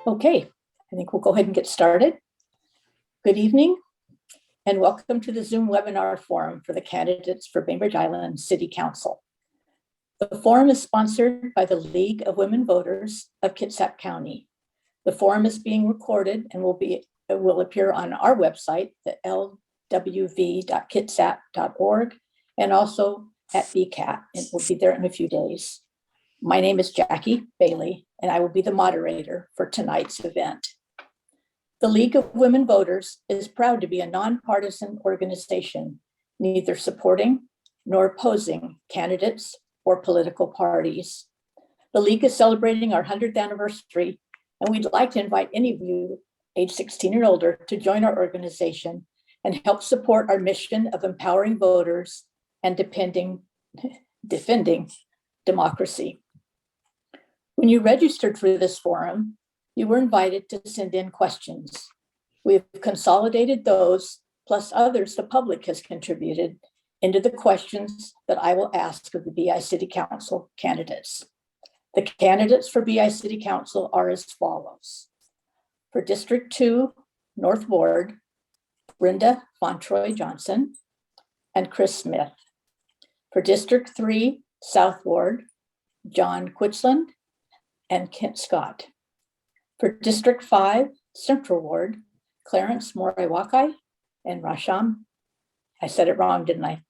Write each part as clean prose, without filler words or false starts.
Okay, I think we'll go ahead and get started. Good evening and welcome to the Zoom webinar forum for the candidates for Bainbridge Island City Council. The forum is sponsored by the League of Women Voters of Kitsap County. The forum is being recorded and will appear on our website, the lwv.kitsap.org, and also at BCAT. It will be there in a few days. My name is Jackie Bailey, and I will be the moderator for tonight's event. The League of Women Voters is proud to be a nonpartisan organization, neither supporting nor opposing candidates or political parties. The League is celebrating our 100th anniversary, and we'd like to invite any of you age 16 and older to join our organization and help support our mission of empowering voters and defending democracy. When you registered for this forum, you were invited to send in questions. We've consolidated those, plus others the public has contributed, into the questions that I will ask of the BI City Council candidates. The candidates for BI City Council are as follows. For District 2, North Ward, Brenda Fantroy-Johnson and Chris Smith. For District 3, South Ward, John Quitslund and Kent Scott. For District 5, Central Ward, Clarence Moriwaki and Rasham. I said it wrong, didn't I?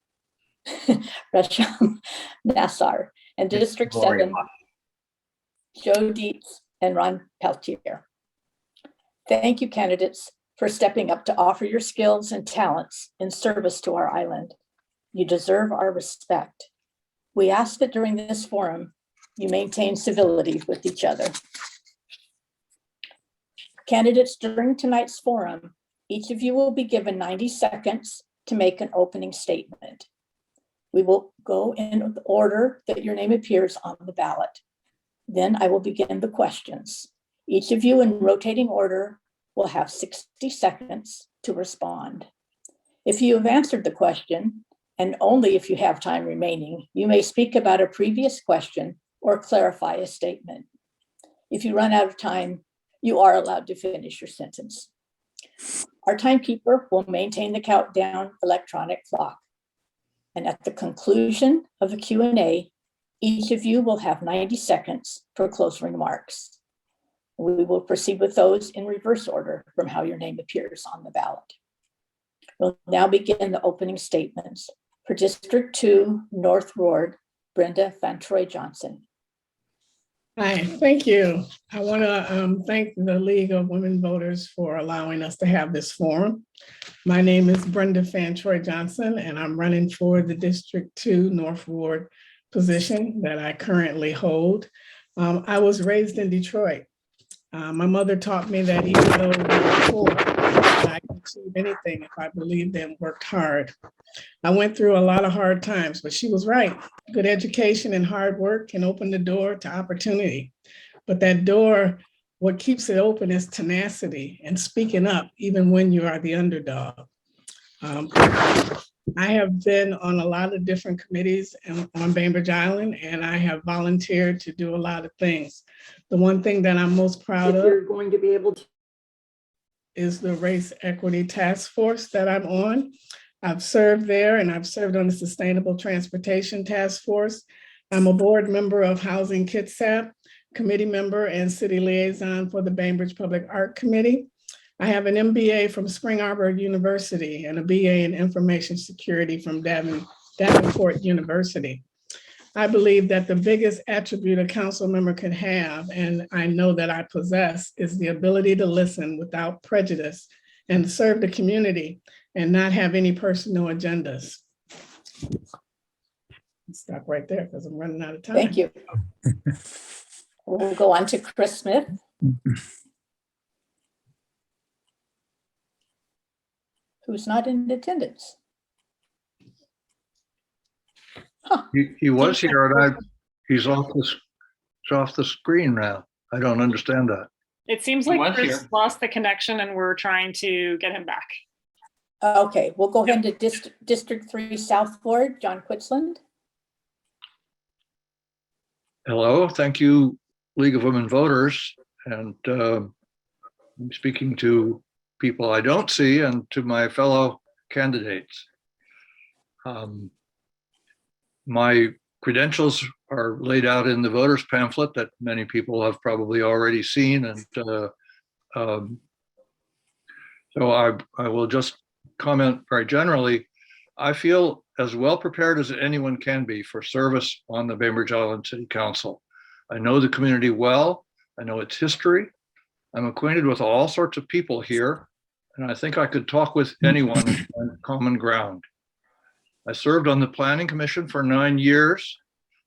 Rasham Nassar. And District 7, Joe Deets and Ron Peltier. Thank you, candidates, for stepping up to offer your skills and talents in service to our island. You deserve our respect. We ask that during this forum, you maintain civility with each other. Candidates, during tonight's forum, each of you will be given 90 seconds to make an opening statement. We will go in the order that your name appears on the ballot. Then I will begin the questions. Each of you in rotating order will have 60 seconds to respond. If you have answered the question, and only if you have time remaining, you may speak about a previous question or clarify a statement. If you run out of time, you are allowed to finish your sentence. Our timekeeper will maintain the countdown electronic clock. And at the conclusion of the Q&A, each of you will have 90 seconds for closing remarks. We will proceed with those in reverse order from how your name appears on the ballot. We'll now begin the opening statements. For District 2, North Ward, Brenda Fantroy-Johnson. Hi, thank you. I want to thank the League of Women Voters for allowing us to have this forum. My name is Brenda Fantroy-Johnson, and I'm running for the District 2 North Ward position that I currently hold. I was raised in Detroit. My mother taught me that even though we were poor, I could achieve anything if I believed and worked hard. I went through a lot of hard times, but she was right. Good education and hard work can open the door to opportunity. But that door, what keeps it open is tenacity and speaking up, even when you are the underdog. I have been on a lot of different committees on Bainbridge Island, and I have volunteered to do a lot of things. The one thing that I'm most proud of is the Race Equity Task Force that I'm on. I've served there, and I've served on the Sustainable Transportation Task Force. I'm a board member of Housing Kitsap, committee member and city liaison for the Bainbridge Public Art Committee. I have an MBA from Spring Arbor University and a BA in Information Security from Davenport University. I believe that the biggest attribute a council member can have, and I know that I possess, is the ability to listen without prejudice and serve the community and not have any personal agendas. Stop right there because I'm running out of time. Thank you. We'll go on to Chris Smith. Who's not in attendance. Huh. He was here and he's off the screen now. I don't understand that. It seems like Chris lost the connection and we're trying to get him back. Okay, we'll go ahead to District 3 South Ward, John Quinceland. Hello, thank you, League of Women Voters. And I'm speaking to people I don't see and to my fellow candidates. My credentials are laid out in the voters pamphlet that many people have probably already seen. And so I will just comment very generally. I feel as well prepared as anyone can be for service on the Bainbridge Island City Council. I know the community well. I know its history. I'm acquainted with all sorts of people here, and I think I could talk with anyone on common ground. I served on the Planning Commission for 9 years,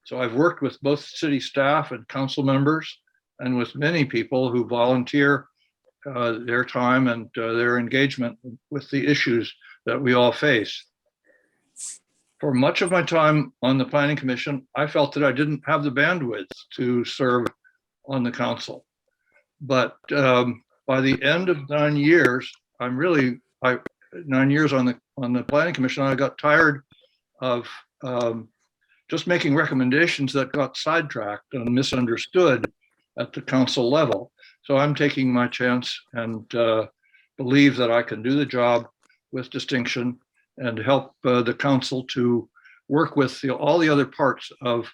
so I've worked with both city staff and council members and with many people who volunteer their time and their engagement with the issues that we all face. For much of my time on the Planning Commission, I felt that I didn't have the bandwidth to serve on the council. But by the end of 9 years, 9 years on the Planning Commission, I got tired of just making recommendations that got sidetracked and misunderstood at the council level. So I'm taking my chance and believe that I can do the job with distinction and help the council to work with all the other parts of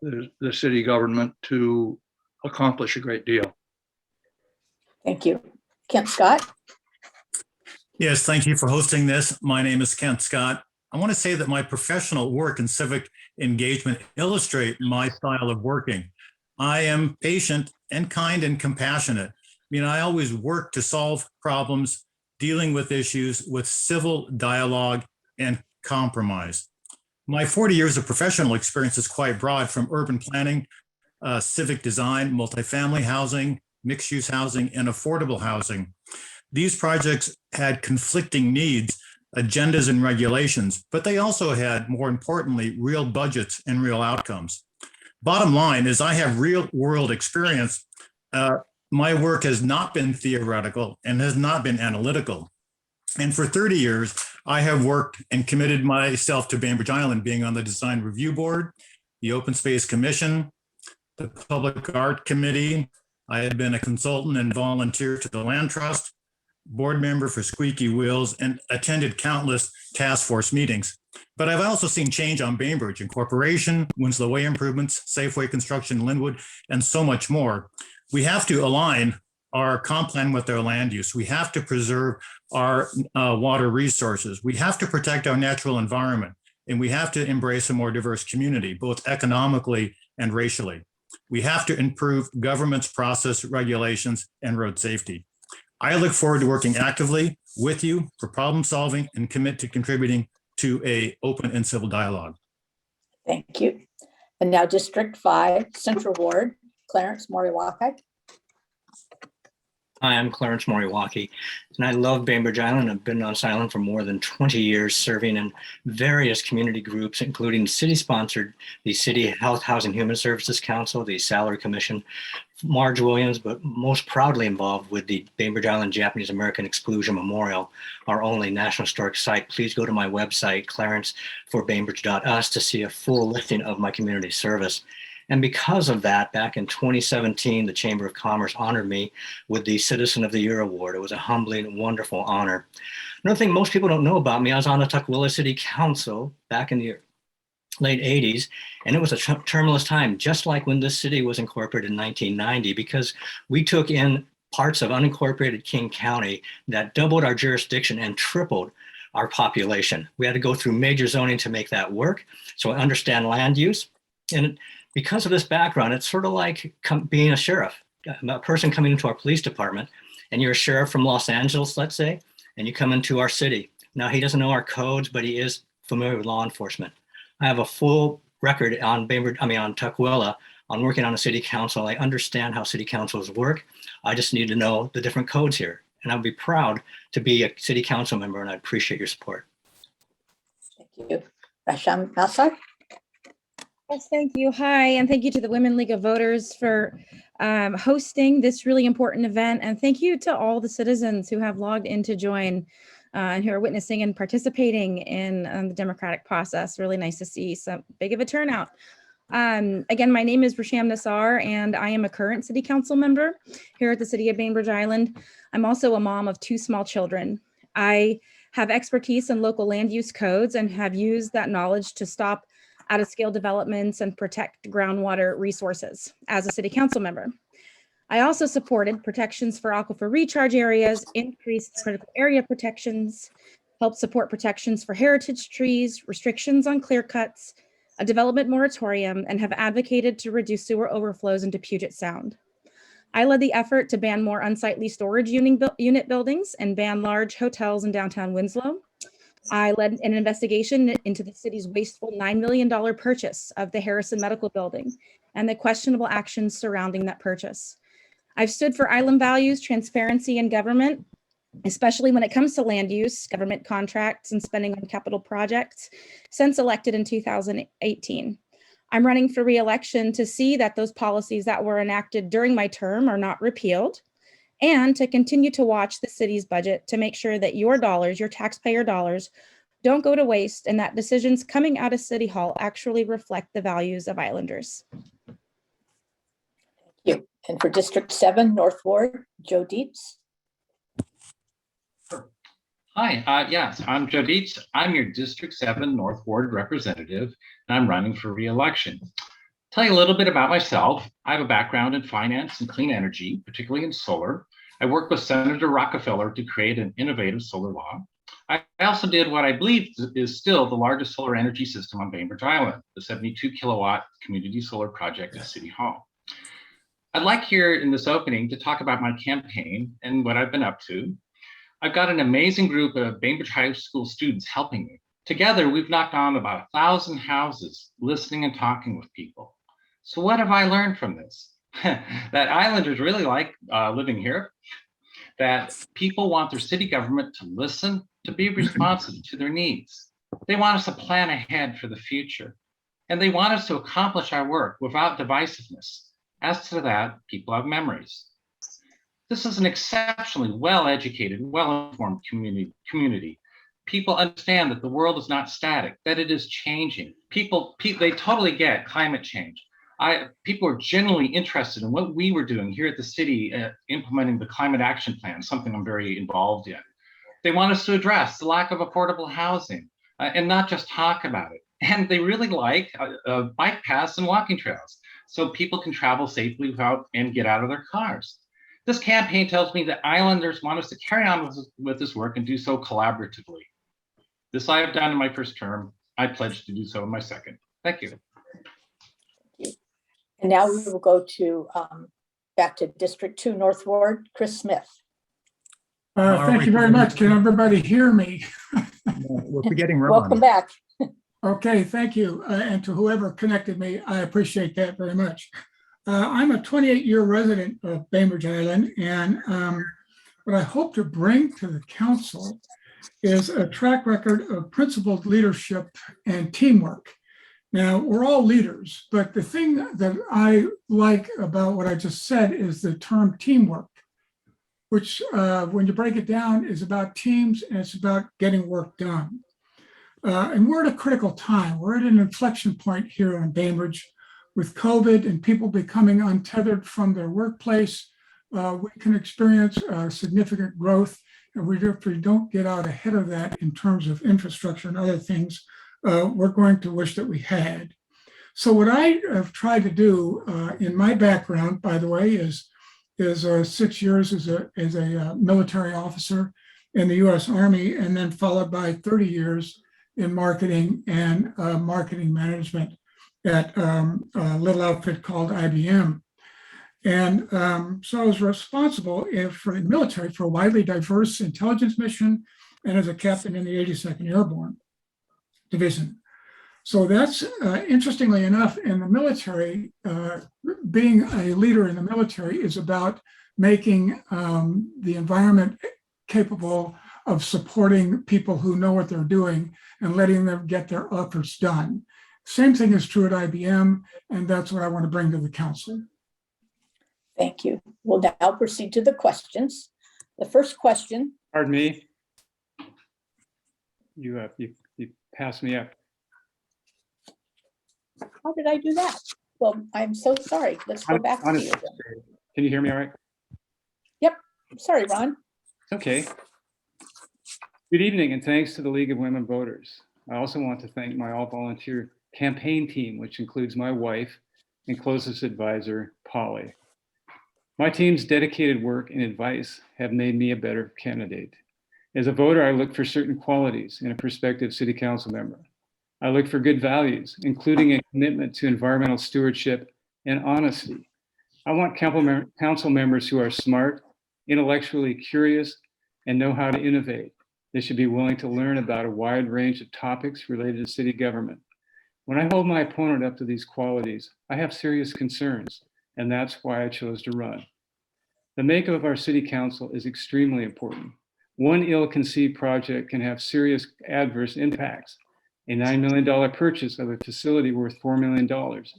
the city government to accomplish a great deal. Thank you. Kent Scott? Yes, thank you for hosting this. My name is Kent Scott. I want to say that my professional work and civic engagement illustrate my style of working. I am patient and kind and compassionate. I always work to solve problems, dealing with issues with civil dialogue and compromise. My 40 years of professional experience is quite broad, from urban planning, civic design, multifamily housing, mixed-use housing, and affordable housing. These projects had conflicting needs, agendas, and regulations, but they also had, more importantly, real budgets and real outcomes. Bottom line is I have real-world experience. My work has not been theoretical and has not been analytical. And for 30 years, I have worked and committed myself to Bainbridge Island, being on the Design Review Board, the Open Space Commission, the Public Art Committee. I had been a consultant and volunteer to the Land Trust, board member for Squeaky Wheels, and attended countless task force meetings. But I've also seen change on Bainbridge: incorporation, Winslow Way improvements, Safeway construction, Linwood, and so much more. We have to align our comp plan with our land use. We have to preserve our water resources. We have to protect our natural environment, and we have to embrace a more diverse community, both economically and racially. We have to improve government's process, regulations, and road safety. I look forward to working actively with you for problem solving and commit to contributing to an open and civil dialogue. Thank you. And now District 5, Central Ward, Clarence Moriwaki. Hi, I'm Clarence Moriwaki, and I love Bainbridge Island. I've been on this island for more than 20 years, serving in various community groups, including city-sponsored, the City Health, Housing, Human Services Council, the Salary Commission, Marge Williams, but most proudly involved with the Bainbridge Island Japanese American Exclusion Memorial, our only National Historic Site. Please go to my website, clarenceforbainbridge.us, to see a full listing of my community service. And because of that, back in 2017, the Chamber of Commerce honored me with the Citizen of the Year Award. It was a humbling, wonderful honor. Another thing most people don't know about me, I was on the Tukwila City Council back in the late 80s, and it was a tumultuous time, just like when this city was incorporated in 1990, because we took in parts of unincorporated King County that doubled our jurisdiction and tripled our population. We had to go through major zoning to make that work, so I understand land use. And because of this background, it's sort of like being a sheriff, a person coming into our police department, and you're a sheriff from Los Angeles, let's say, and you come into our city. Now, he doesn't know our codes, but he is familiar with law enforcement. I have a full record on Tukwila, on working on a city council. I understand how city councils work. I just need to know the different codes here. And I'd be proud to be a city council member, and I appreciate your support. Thank you. Rasham Nassar? Yes, thank you. Hi, and thank you to the Women League of Voters for hosting this really important event. And thank you to all the citizens who have logged in to join and who are witnessing and participating in the democratic process. Really nice to see so big of a turnout. Again, my name is Rasham Nassar, and I am a current city council member here at the city of Bainbridge Island. I'm also a mom of 2 small children. I have expertise in local land use codes and have used that knowledge to stop out-of-scale developments and protect groundwater resources as a city council member. I also supported protections for aquifer recharge areas, increased critical area protections, helped support protections for heritage trees, restrictions on clear cuts, a development moratorium, and have advocated to reduce sewer overflows into Puget Sound. I led the effort to ban more unsightly storage unit buildings and ban large hotels in downtown Winslow. I led an investigation into the city's wasteful $9 million purchase of the Harrison Medical Building and the questionable actions surrounding that purchase. I've stood for island values, transparency in government, especially when it comes to land use, government contracts, and spending on capital projects since elected in 2018. I'm running for re-election to see that those policies that were enacted during my term are not repealed, and to continue to watch the city's budget to make sure that your dollars, your taxpayer dollars, don't go to waste and that decisions coming out of City Hall actually reflect the values of Islanders. Thank you. And for District 7, North Ward, Joe Deets. Hi, yes, I'm Joe Deets. I'm your District 7 North Ward representative, and I'm running for re-election. Tell you a little bit about myself. I have a background in finance and clean energy, particularly in solar. I worked with Senator Rockefeller to create an innovative solar law. I also did what I believe is still the largest solar energy system on Bainbridge Island, the 72 kilowatt community solar project at City Hall. I'd like here in this opening to talk about my campaign and what I've been up to. I've got an amazing group of Bainbridge High School students helping me. Together, we've knocked on about 1,000 houses, listening and talking with people. So what have I learned from this? That Islanders really like living here, that people want their city government to listen, to be responsive to their needs. They want us to plan ahead for the future, and they want us to accomplish our work without divisiveness. As to that, people have memories. This is an exceptionally well-educated, well-informed community. People understand that the world is not static, that it is changing. People they totally get climate change. People are genuinely interested in what we were doing here at the city, implementing the climate action plan, something I'm very involved in. They want us to address the lack of affordable housing and not just talk about it. And they really like bike paths and walking trails so people can travel safely and get out of their cars. This campaign tells me that Islanders want us to carry on with this work and do so collaboratively. This I have done in my first term. I pledge to do so in my second. Thank you. And now we will go to back to District 2, North Ward, Chris Smith. Thank you very much. Can everybody hear me? We're forgetting Ron. Welcome back. Okay, thank you. And to whoever connected me, I appreciate that very much. I'm a 28-year resident of Bainbridge Island, and what I hope to bring to the council is a track record of principled leadership and teamwork. Now, we're all leaders, but the thing that I like about what I just said is the term teamwork, which when you break it down is about teams and it's about getting work done. And we're at a critical time. We're at an inflection point here on Bainbridge. With COVID and people becoming untethered from their workplace, we can experience significant growth. And if we don't get out ahead of that in terms of infrastructure and other things, we're going to wish that we had. So what I have tried to do in my background, by the way, is 6 years as a military officer in the U.S. Army, and then followed by 30 years in marketing and marketing management at a little outfit called IBM. And so I was responsible for the military for a widely diverse intelligence mission and as a captain in the 82nd Airborne Division. So that's interestingly enough, in the military, being a leader in the military is about making the environment capable of supporting people who know what they're doing and letting them get their efforts done. Same thing is true at IBM, and that's what I want to bring to the council. Thank you. We'll now proceed to the questions. The first question. Pardon me. You passed me up. How did I do that? Well, I'm so sorry. Let's go back to you. Can you hear me all right? Sorry, Ron. Okay. Good evening, and thanks to the League of Women Voters. I also want to thank my all-volunteer campaign team, which includes my wife and closest advisor, Polly. My team's dedicated work and advice have made me a better candidate. As a voter, I look for certain qualities in a prospective city council member. I look for good values, including a commitment to environmental stewardship and honesty. I want council members who are smart, intellectually curious, and know how to innovate. They should be willing to learn about a wide range of topics related to city government. When I hold my opponent up to these qualities, I have serious concerns, and that's why I chose to run. The makeup of our city council is extremely important. One ill-conceived project can have serious adverse impacts. A $9 million purchase of a facility worth $4 million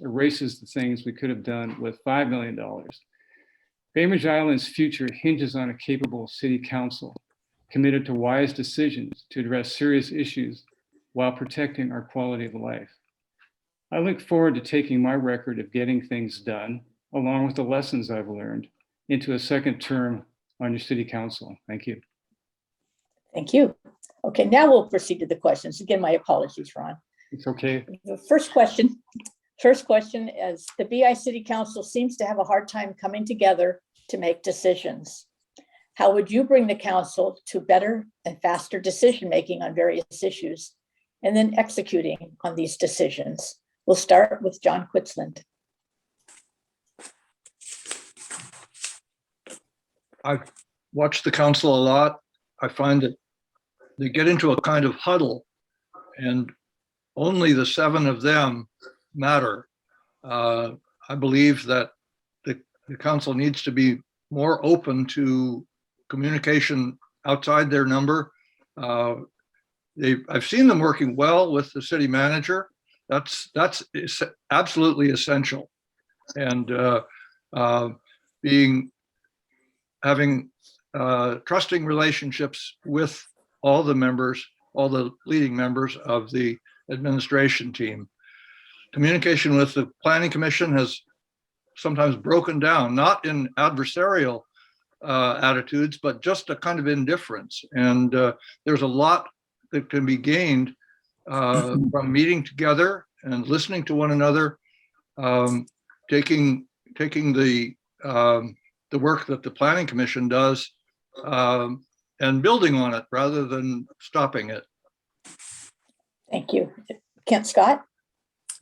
erases the things we could have done with $5 million. Bainbridge Island's future hinges on a capable city council committed to wise decisions to address serious issues while protecting our quality of life. I look forward to taking my record of getting things done, along with the lessons I've learned, into a second term on your city council. Thank you. Thank you. Okay, now we'll proceed to the questions. Again, my apologies, Ron. It's okay. The first question is, the BI City Council seems to have a hard time coming together to make decisions. How would you bring the council to better and faster decision-making on various issues and then executing on these decisions? We'll start with John Quitslund. I've watched the council a lot. I find that they get into a kind of huddle and only the 7 of them matter. I believe that the council needs to be more open to communication outside their number. I've seen them working well with the city manager. That's absolutely essential. And having trusting relationships with all the members, all the leading members of the administration team. Communication with the planning commission has sometimes broken down, not in adversarial attitudes, but just a kind of indifference. And there's a lot that can be gained from meeting together and listening to one another, taking the work that the planning commission does and building on it rather than stopping it. Thank you. Kent Scott?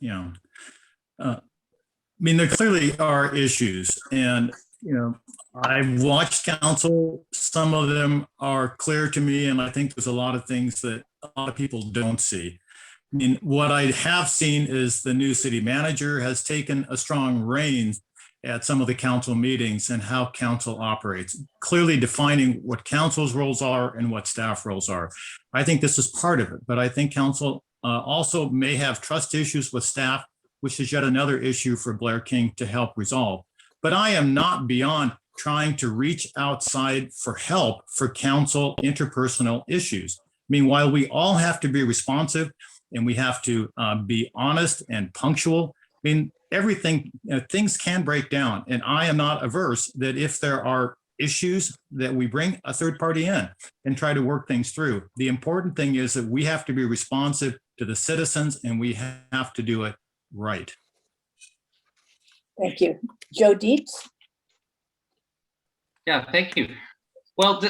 Yeah. I mean, there clearly are issues, and, I've watched council. Some of them are clear to me, and I think there's a lot of things that a lot of people don't see. I mean, what I have seen is the new city manager has taken a strong rein at some of the council meetings and how council operates, clearly defining what council's roles are and what staff roles are. I think this is part of it, but I think council also may have trust issues with staff, which is yet another issue for Blair King to help resolve. But I am not beyond trying to reach outside for help for council interpersonal issues. I mean, while we all have to be responsive and we have to be honest and punctual, I mean, everything, things can break down. And I am not averse that if there are issues that we bring a third party in and try to work things through. The important thing is that we have to be responsive to the citizens and we have to do it right. Thank you. Joe Deets? Yeah, thank you. Well,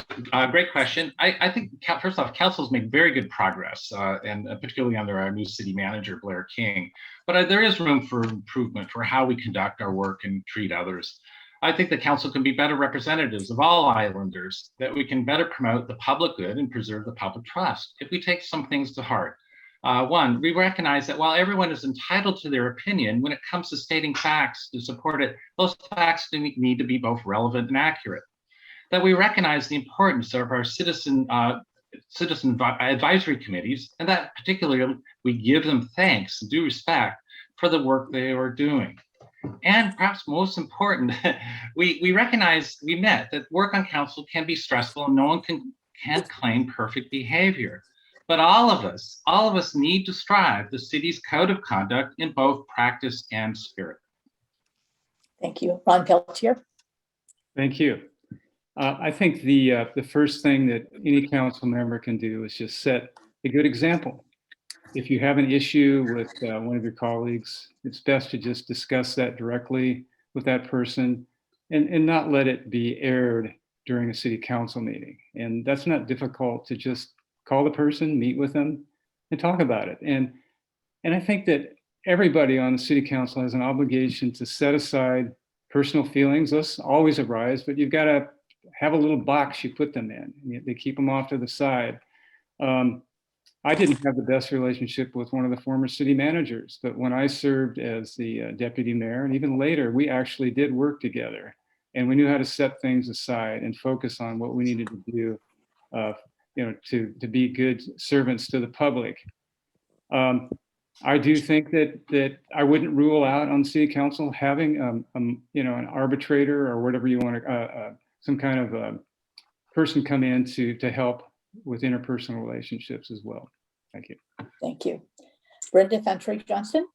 great question. I think, first off, council's made very good progress, and particularly under our new city manager, Blair King. But there is room for improvement for how we conduct our work and treat others. I think the council can be better representatives of all islanders, that we can better promote the public good and preserve the public trust if we take some things to heart. One, we recognize that while everyone is entitled to their opinion, when it comes to stating facts to support it, those facts need to be both relevant and accurate. That we recognize the importance of our citizen advisory committees, and that particularly we give them thanks and due respect for the work they are doing. And perhaps most important, we recognize, we met that work on council can be stressful and no one can claim perfect behavior. But all of us need to strive the city's code of conduct in both practice and spirit. Thank you. Ron Peltier. Thank you. I think the first thing that any council member can do is just set a good example. If you have an issue with one of your colleagues, it's best to just discuss that directly with that person and not let it be aired during a city council meeting. And that's not difficult to just call the person, meet with them, and talk about it. And I think that everybody on the city council has an obligation to set aside personal feelings. Those always arise, but you've got to have a little box you put them in. They keep them off to the side. I didn't have the best relationship with one of the former city managers, but when I served as the deputy mayor, and even later, we actually did work together, and we knew how to set things aside and focus on what we needed to do, to be good servants to the public. I do think that I wouldn't rule out on city council having an arbitrator or whatever you want to, some kind of person come in to help with interpersonal relationships as well. Thank you. Thank you. Brenda Fantroy-Johnson.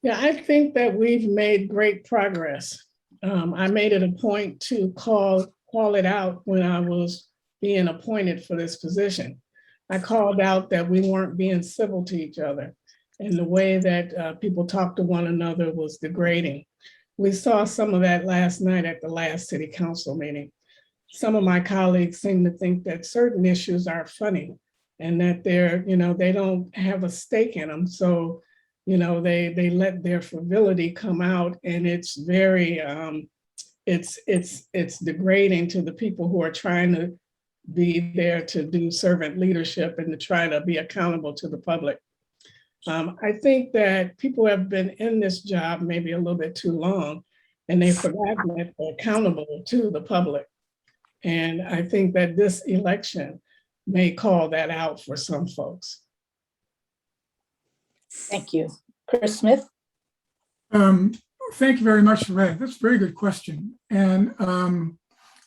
Yeah, I think that we've made great progress. I made it a point to call it out when I was being appointed for this position. I called out that we weren't being civil to each other, and the way that people talked to one another was degrading. We saw some of that last night at the last city council meeting. Some of my colleagues seem to think that certain issues are funny and that they don't have a stake in them. So, they let their frivolity come out, and it's very, it's degrading to the people who are trying to be there to do servant leadership and to try to be accountable to the public. I think that people have been in this job maybe a little bit too long, and they've forgotten that they're accountable to the public. And I think that this election may call that out for some folks. Thank you. Chris Smith. Thank you very much for that. That's a very good question. And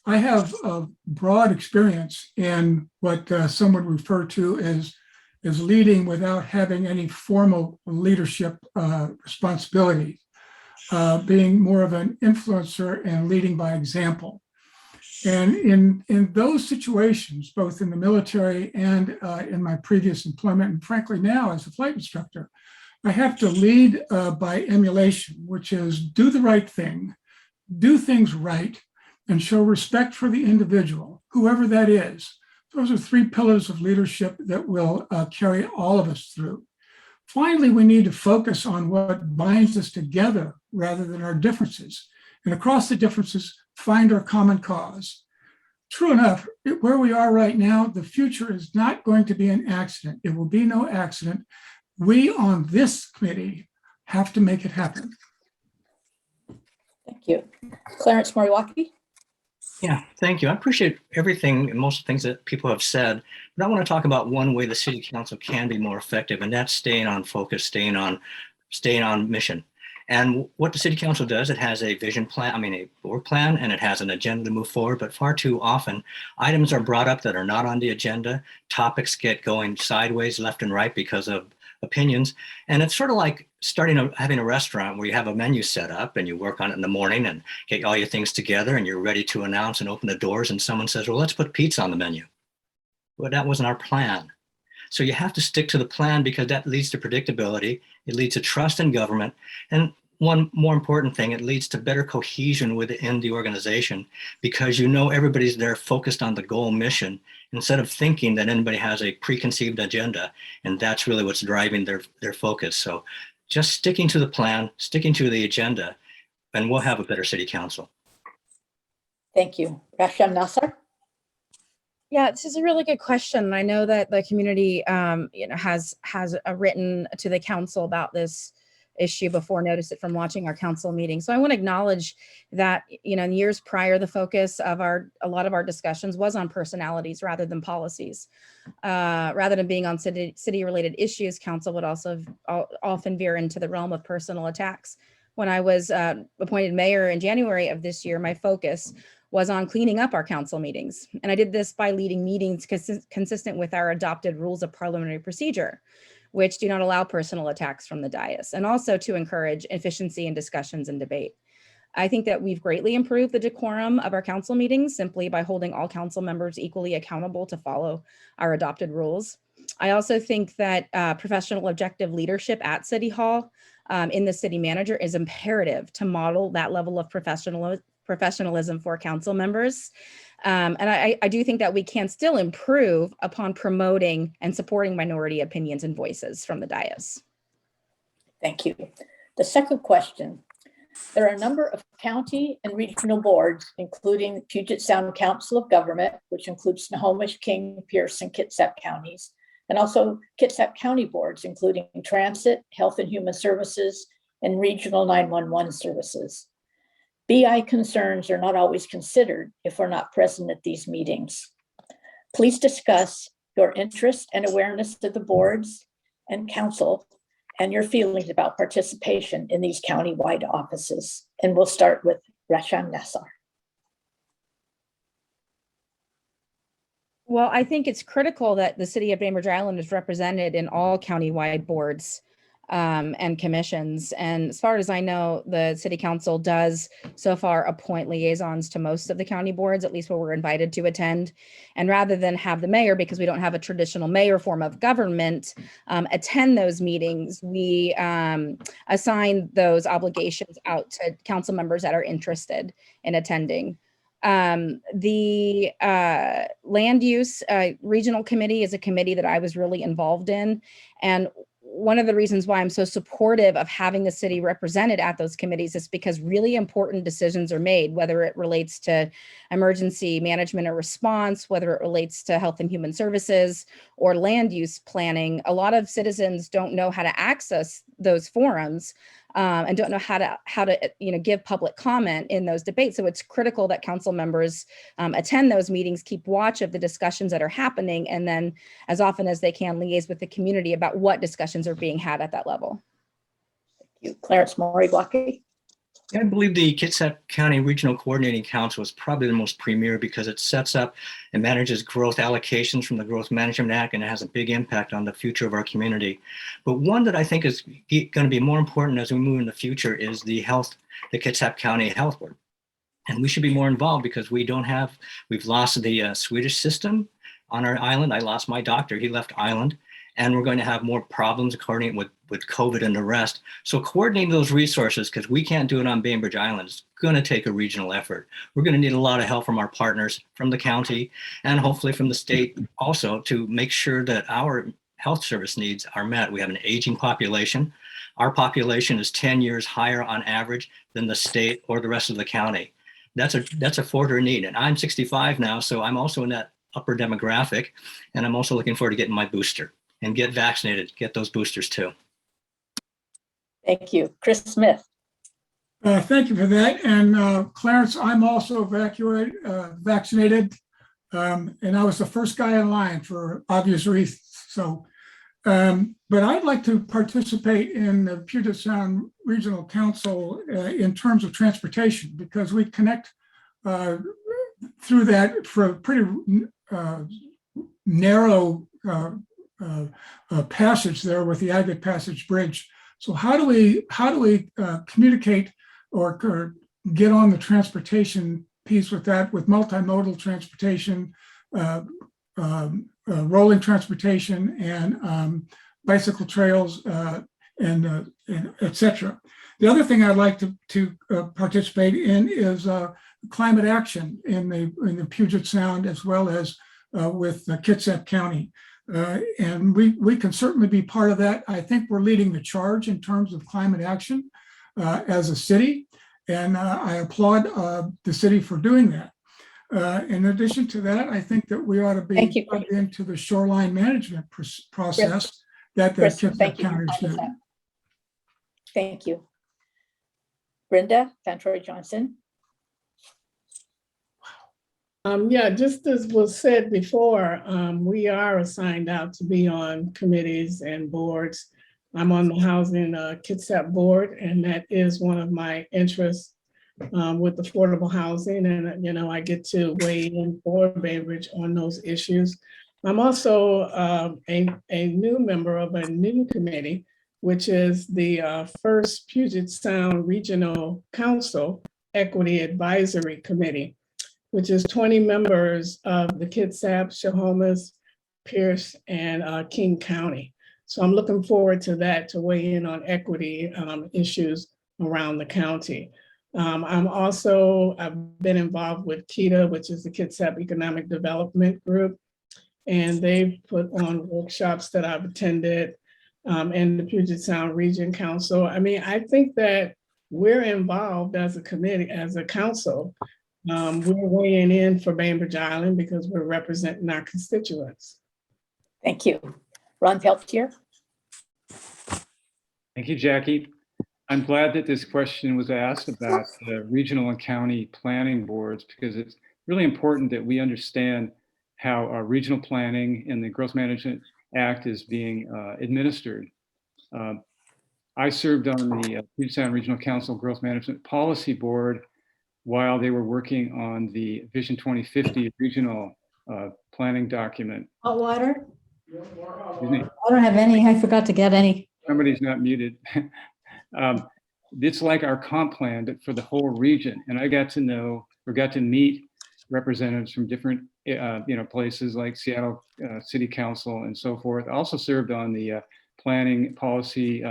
I have a broad experience in what some would refer to as leading without having any formal leadership responsibility, being more of an influencer and leading by example. And in those situations, both in the military and in my previous employment, and frankly now as a flight instructor, I have to lead by emulation, which is do the right thing, do things right, and show respect for the individual, whoever that is. Those are three pillars of leadership that will carry all of us through. Finally, we need to focus on what binds us together rather than our differences. And across the differences, find our common cause. True enough, where we are right now, the future is not going to be an accident. It will be no accident. We on this committee have to make it happen. Thank you. Clarence Moriwaki. Yeah, thank you. I appreciate everything and most of the things that people have said, but I want to talk about one way the city council can be more effective, and that's staying on focus, staying on mission. And what the city council does, it has a vision plan, a work plan, and it has an agenda to move forward, but far too often items are brought up that are not on the agenda. Topics get going sideways, left and right because of opinions. And it's sort of like having a restaurant where you have a menu set up and you work on it in the morning and get all your things together and you're ready to announce and open the doors, and someone says, well, let's put pizza on the menu. Well, that wasn't our plan. So you have to stick to the plan because that leads to predictability. It leads to trust in government. And one more important thing, it leads to better cohesion within the organization because everybody's there focused on the goal mission instead of thinking that anybody has a preconceived agenda. And that's really what's driving their focus. So just sticking to the plan, sticking to the agenda, and we'll have a better city council. Thank you. Rasham Nassar. Yeah, this is a really good question. I know that the community, has written to the council about this issue before, noticed it from watching our council meeting. So I want to acknowledge that, in years prior, the focus of a lot of our discussions was on personalities rather than policies. Rather than being on city-related issues, council would also often veer into the realm of personal attacks. When I was appointed mayor in January of this year, my focus was on cleaning up our council meetings. And I did this by leading meetings consistent with our adopted rules of parliamentary procedure, which do not allow personal attacks from the dais, and also to encourage efficiency in discussions and debate. I think that we've greatly improved the decorum of our council meetings simply by holding all council members equally accountable to follow our adopted rules. I also think that professional objective leadership at City Hall in the city manager is imperative to model that level of professionalism for council members. And I do think that we can still improve upon promoting and supporting minority opinions and voices from the dais. Thank you. The second question. There are a number of county and regional boards, including Puget Sound Council of Government, which includes Snohomish, King, Pierce, and Kitsap counties, and also Kitsap County boards, including Transit, Health and Human Services, and Regional 911 Services. BI concerns are not always considered if we're not present at these meetings. Please discuss your interest and awareness of the boards and council and your feelings about participation in these county-wide offices. And we'll start with Rasham Nassar. Well, I think it's critical that the city of Bainbridge Island is represented in all county-wide boards and commissions. And as far as I know, the city council does so far appoint liaisons to most of the county boards, at least where we're invited to attend. And rather than have the mayor, because we don't have a traditional mayor form of government, attend those meetings, we assign those obligations out to council members that are interested in attending. The land use regional committee is a committee that I was really involved in. And one of the reasons why I'm so supportive of having the city represented at those committees is because really important decisions are made, whether it relates to emergency management or response, whether it relates to health and human services or land use planning. A lot of citizens don't know how to access those forums and don't know how to give public comment in those debates. So it's critical that council members attend those meetings, keep watch of the discussions that are happening, and then as often as they can liaise with the community about what discussions are being had at that level. Thank you. Clarence Moriwaki. I believe the Kitsap County Regional Coordinating Council is probably the most premier because it sets up and manages growth allocations from the Growth Management Act, and it has a big impact on the future of our community. But one that I think is going to be more important as we move in the future is the Kitsap County Health Board. And we should be more involved because we've lost the Swedish system on our island. I lost my doctor, he left island. And we're going to have more problems coordinating with COVID and the rest. So coordinating those resources, because we can't do it on Bainbridge Island, is going to take a regional effort. We're going to need a lot of help from our partners, from the county, and hopefully from the state also, to make sure that our health service needs are met. We have an aging population. Our population is 10 years higher on average than the state or the rest of the county. That's a further need. And I'm 65 now, so I'm also in that upper demographic, and I'm also looking forward to getting my booster. And get vaccinated, get those boosters too. Thank you. Chris Smith. Thank you for that. And Clarence, I'm also vaccinated, and I was the first guy in line for obvious reasons. So, but I'd like to participate in the Puget Sound Regional Council in terms of transportation, because we connect through that for a pretty narrow passage there with the Agate Passage Bridge. So how do we communicate or get on the transportation piece with that, with multimodal transportation, rolling transportation, and bicycle trails, and et cetera. The other thing I'd like to participate in is climate action in the Puget Sound, as well as with Kitsap County. And we can certainly be part of that. I think we're leading the charge in terms of climate action as a city, and I applaud the city for doing that. In addition to that, I think that we ought to be plugged into the shoreline management process that the Kitsap County is doing. Thank you. Brenda, Fantroy-Johnson. Yeah, just as was said before, we are assigned out to be on committees and boards. I'm on the Housing Kitsap board, and that is one of my interests. with affordable housing, and I get to weigh in for Bainbridge on those issues. I'm also a new member of a new committee, which is the first Puget Sound Regional Council Equity Advisory Committee, which is 20 members of the Kitsap, Snohomish, Pierce, and King County. So I'm looking forward to that, to weigh in on equity issues around the county. I've been involved with KETA, which is the Kitsap Economic Development Group, and they've put on workshops that I've attended, and the Puget Sound Region Council. I mean, I think that we're involved as a committee, as a council. We're weighing in for Bainbridge Island because we're representing our constituents. Thank you. Ron Peltier. Thank you, Jackie. I'm glad that this question was asked about the regional and county planning boards, because it's really important that we understand how our regional planning and the Growth Management Act is being administered. I served on the Puget Sound Regional Council Growth Management Policy Board while they were working on the Vision 2050 regional planning document. Hot water? Excuse me. I don't have any. I forgot to get any. Somebody's not muted. It's like our comp plan for the whole region. And I got to meet representatives from different places like Seattle City Council and so forth. I also served on the planning policy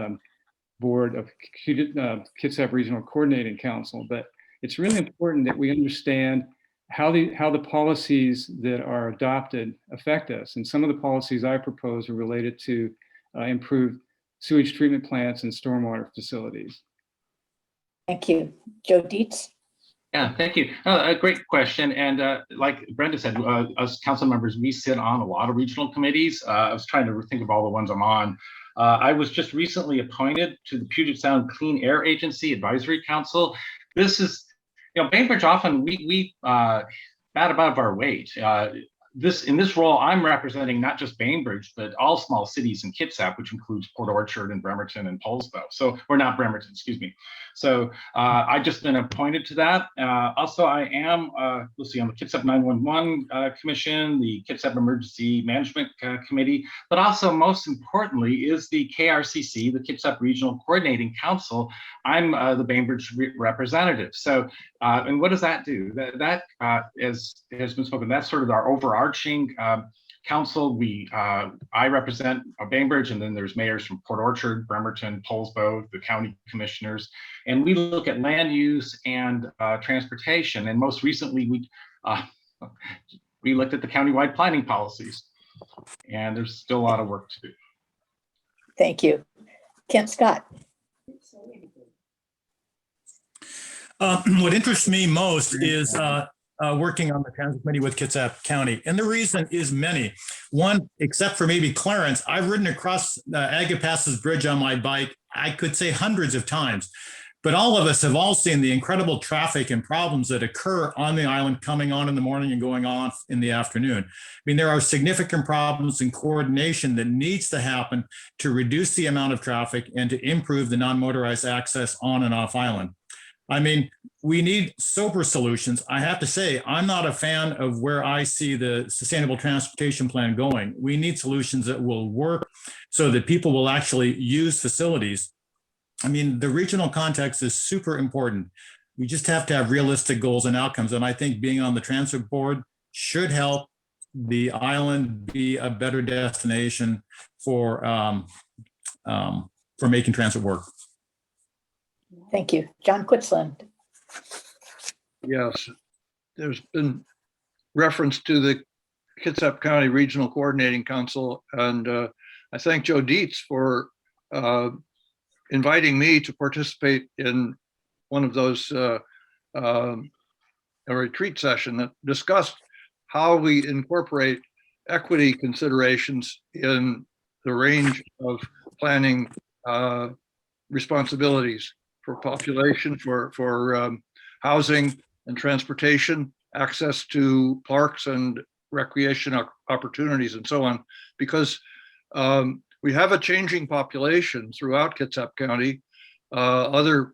board of Kitsap Regional Coordinating Council. But it's really important that we understand how the policies that are adopted affect us. And some of the policies I propose are related to improved sewage treatment plants and stormwater facilities. Thank you. Joe Deets. Yeah, thank you. A great question. And like Brenda said, us council members, we sit on a lot of regional committees. I was trying to think of all the ones I'm on. I was just recently appointed to the Puget Sound Clean Air Agency Advisory Council. This is, Bainbridge often we bat above our weight. In this role, I'm representing not just Bainbridge, but all small cities in Kitsap, which includes Port Orchard and Bremerton and Poulsbo. Or not Bremerton, excuse me. So I've just been appointed to that. Also, I am, on the Kitsap 911 Commission, the Kitsap Emergency Management Committee, but also most importantly is the KRCC, the Kitsap Regional Coordinating Council. I'm the Bainbridge representative. So, and what does that do? That has been spoken, that's sort of our overarching council. I represent Bainbridge, and then there's mayors from Port Orchard, Bremerton, Poulsbo, the county commissioners, and we look at land use and transportation. And most recently, we looked at the countywide planning policies, and there's still a lot of work to do. Thank you. Kent Scott. What interests me most is working on the transit committee with Kitsap County. And the reason is many. One, except for maybe Clarence, I've ridden across Agapas's Bridge on my bike, I could say hundreds of times. But all of us have all seen the incredible traffic and problems that occur on the island, coming on in the morning and going off in the afternoon. I mean, there are significant problems in coordination that needs to happen to reduce the amount of traffic and to improve the non-motorized access on and off island. I mean, we need sober solutions. I have to say, I'm not a fan of where I see the sustainable transportation plan going. We need solutions that will work so that people will actually use facilities. I mean, the regional context is super important. We just have to have realistic goals and outcomes. And I think being on the transit board should help the island be a better destination for making transit work. Thank you. John Quitslund. Yes, there's been reference to the Kitsap County Regional Coordinating Council, and I thank Joe Deets for inviting me to participate in one of those a retreat session that discussed how we incorporate equity considerations in the range of planning responsibilities for population, for housing and transportation, access to parks and recreation opportunities, and so on, because we have a changing population throughout Kitsap County. Other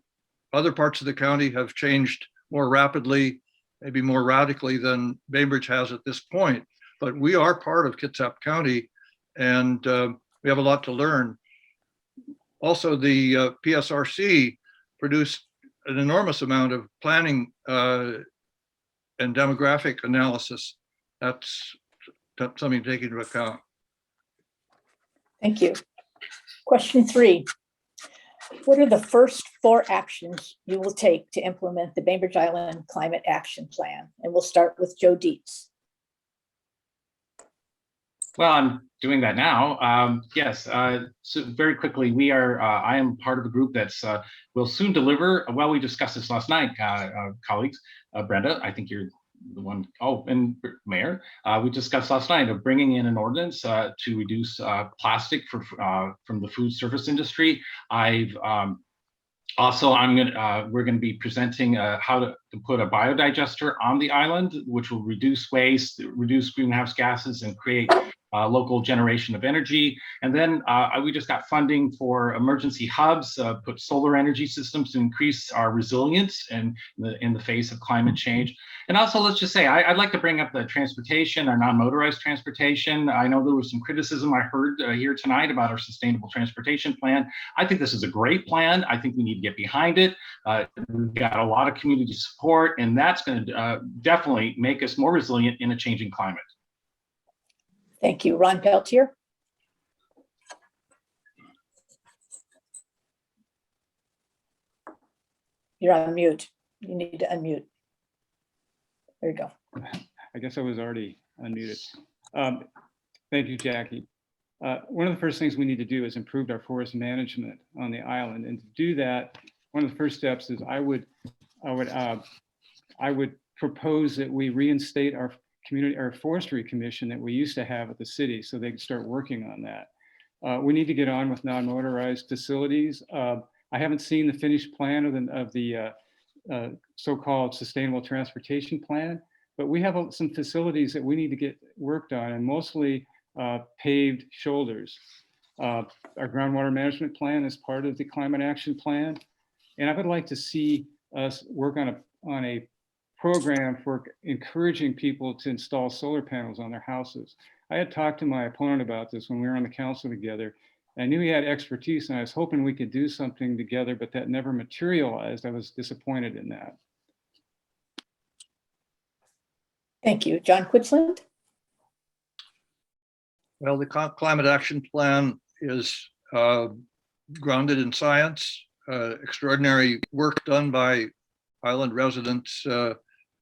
other parts of the county have changed more rapidly, maybe more radically than Bainbridge has at this point. But we are part of Kitsap County, and we have a lot to learn. Also, the PSRC produced an enormous amount of planning and demographic analysis. That's something to take into account. Thank you. Question 3. What are the first 4 actions you will take to implement the Bainbridge Island Climate Action Plan? And we'll start with Joe Deets. Well, I'm doing that now. Yes, so very quickly, I am part of a group that's will soon deliver. Well, we discussed this last night, colleagues. Brenda, I think you're the one. Oh, and Mayor, we discussed last night of bringing in an ordinance to reduce plastic from the food service industry. We're going to be presenting how to put a biodigester on the island, which will reduce waste, reduce greenhouse gases, and create local generation of energy. And then we just got funding for emergency hubs, put solar energy systems to increase our resilience in the face of climate change. And also, let's just say, I'd like to bring up the transportation, our non-motorized transportation. I know there was some criticism I heard here tonight about our sustainable transportation plan. I think this is a great plan. I think we need to get behind it. We've got a lot of community support, and that's going to definitely make us more resilient in a changing climate. Thank you. Ron Peltier. You're on mute. You need to unmute. There you go. I guess I was already unmuted. Thank you, Jackie. One of the first things we need to do is improve our forest management on the island. And to do that, one of the first steps is I would propose that we reinstate our forestry commission that we used to have at the city, so they could start working on that. We need to get on with non-motorized facilities. I haven't seen the finished plan of the so-called sustainable transportation plan, but we have some facilities that we need to get worked on, and mostly paved shoulders. Our groundwater management plan is part of the climate action plan, and I would like to see us work on a program for encouraging people to install solar panels on their houses. I had talked to my opponent about this when we were on the council together. I knew he had expertise, and I was hoping we could do something together, but that never materialized. I was disappointed in that. Thank you. John Quitslund. Well, the climate action plan is grounded in science, extraordinary work done by island residents